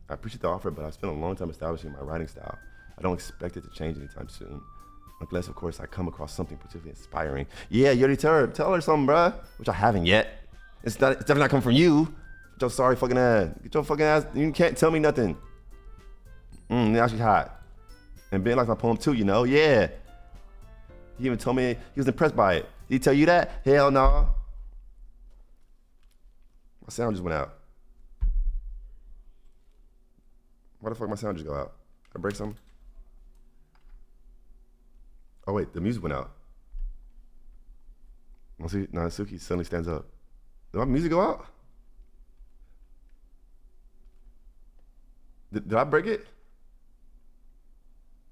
I appreciate the offer, but I've spent a long time establishing my writing style. I don't expect it to change anytime soon. Unless, of course, I come across something particularly inspiring. Yeah, you already tell her something, bruh. Which I haven't yet. It's definitely not coming from you. Get your sorry fucking ass. Get your fucking ass. You can't tell me nothing. Now she's hot. And Ben likes my poem too, you know? Yeah. He even told me he was impressed by it. Did he tell you that? Hell no. My sound just went out. Why the fuck my sound just go out? Did I break something? Oh wait, the music went out. See, now Suki suddenly stands up. Did my music go out? Did I break it?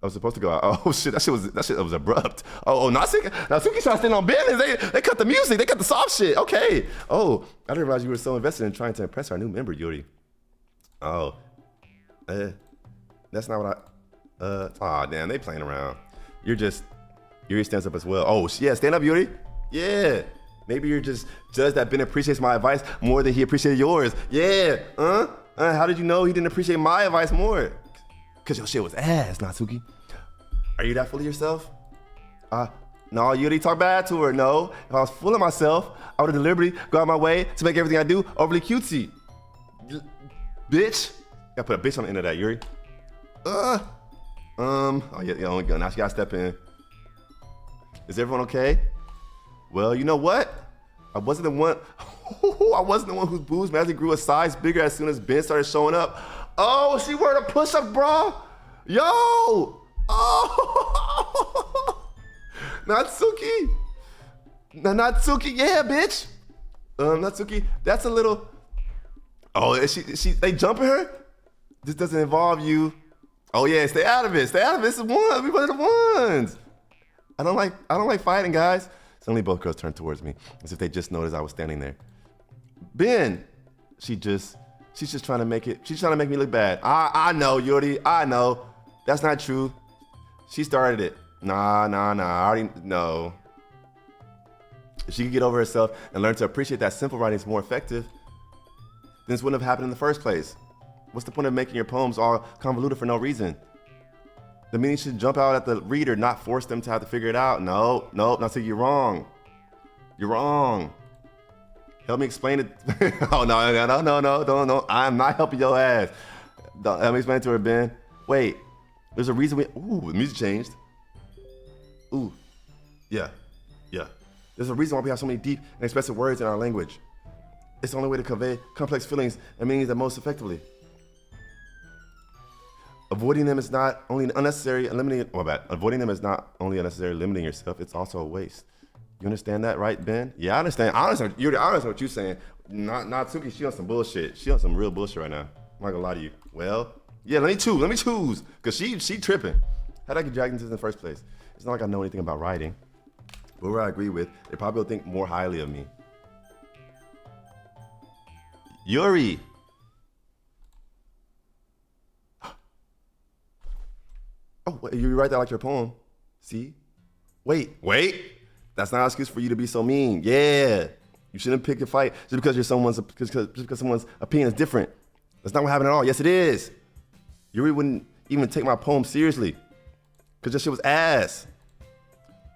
I was supposed to go out. Oh shit, that shit was abrupt. Oh, Natsuki trying to stand on business. They cut the music, they cut the soft shit. Okay. Oh, I didn't realize you were so invested in trying to impress our new member, Yuri. Oh. That's not what aw damn, they playing around. Yuri stands up as well. Oh yeah, stand up, Yuri. Yeah. Maybe you're just judged that Ben appreciates my advice more than he appreciated yours. Yeah. How did you know he didn't appreciate my advice more? Cause your shit was ass, Natsuki. Are you that full of yourself? No, you didn't talk bad to her. No. If I was full of myself, I would have deliberately go out of my way to make everything I do overly cutesy. Bitch. Gotta put a bitch on the end of that, Yuri. Oh yeah, now she gotta step in. Is everyone okay? Well, you know what? I wasn't the one whose boobs magically grew a size bigger as soon as Ben started showing up. Oh, she wearing a push-up bra? Yo! Oh! Natsuki! Natsuki, yeah, bitch! Natsuki, that's a little... Oh, they jumping her? This doesn't involve you. Oh yeah, stay out of it. Stay out of it. This is one. We one of the ones. I don't like fighting, guys. Suddenly both girls turned towards me, as if they just noticed I was standing there. Ben, she's just trying to make it. She's trying to make me look bad. I know, Yuri. I know. That's not true. She started it. Nah. I already know. If she could get over herself and learn to appreciate that simple writing is more effective, then this wouldn't have happened in the first place. What's the point of making your poems all convoluted for no reason? The meaning should jump out at the reader, not force them to have to figure it out. No, Natsuki, you're wrong. You're wrong. Help me explain it. Oh, no. I'm not helping your ass. Help me explain it to her, Ben. Wait, there's a reason ooh, the music changed. Ooh, yeah. There's a reason why we have so many deep and expressive words in our language. It's the only way to convey complex feelings and meanings that most effectively. Avoiding them is not only unnecessary and limiting. Avoiding them is not only unnecessary, limiting yourself. It's also a waste. You understand that, right, Ben? Yeah, I understand. I understand what you're saying. Natsuki, she on some bullshit. She on some real bullshit right now. I'm not gonna lie to you. Well, yeah, let me choose. Cause she tripping. How'd I get dragged into this in the first place? It's not like I know anything about writing. But where I agree with, they probably will think more highly of me. Yuri. Oh, you write that like your poem. See? Wait. That's not an excuse for you to be so mean. Yeah. You shouldn't pick a fight just because someone's opinion is different. That's not what happened at all. Yes, it is. Yuri wouldn't even take my poem seriously because that shit was ass.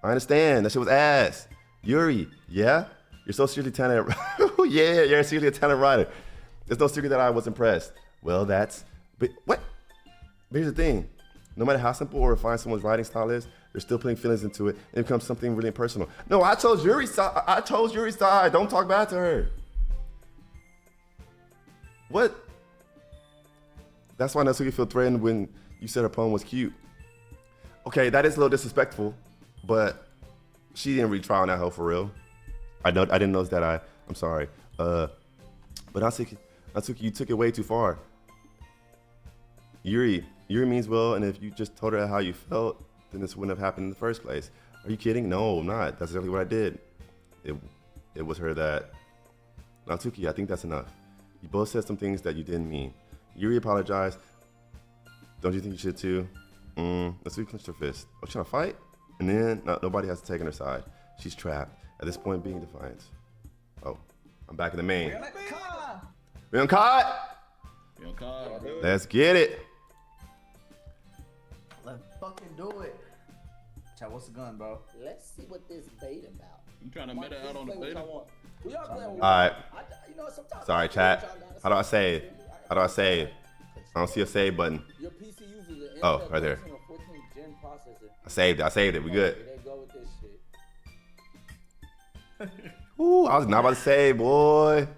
I understand. That shit was ass. Yuri, yeah? You're so seriously talented. Yeah, you're seriously a talented writer. There's no secret that I was impressed. Well, but here's the thing. No matter how simple or refined someone's writing style is, they're still putting feelings into it, and it becomes something really personal. No, I chose Yuri's side. Don't talk bad to her. What? That's why Natsuki felt threatened when you said her poem was cute. Okay, that is a little disrespectful, but she didn't really try on that hoe for real. I didn't notice that. I'm sorry. But Natsuki, you took it way too far. Yuri means well, and if you just told her how you felt, then this wouldn't have happened in the first place. Are you kidding? No, I'm not. That's exactly what I did. It was her that Now, Tuki, I think that's enough. You both said some things that you didn't mean. Yuri apologized. Don't you think you should too? Let's see, clenched her fist. Oh, she's trying to fight? And then nobody has to take on her side. She's trapped. At this point, being defiant. Oh, I'm back in the main. We on caught? Let's get it. Let's fucking do it. Chat, what's the gun, bro? Let's see what this bait about. You trying to meta out on the beta? We are playing. All right. You know, sometimes Sorry, chat. How do I save? How do I save? I don't see a save button. Your PC uses an Oh, Intel right there. 13 or 14 gen processor. I saved it. I saved it. We good. There you go with this shit. Ooh, I was not about to save, boy.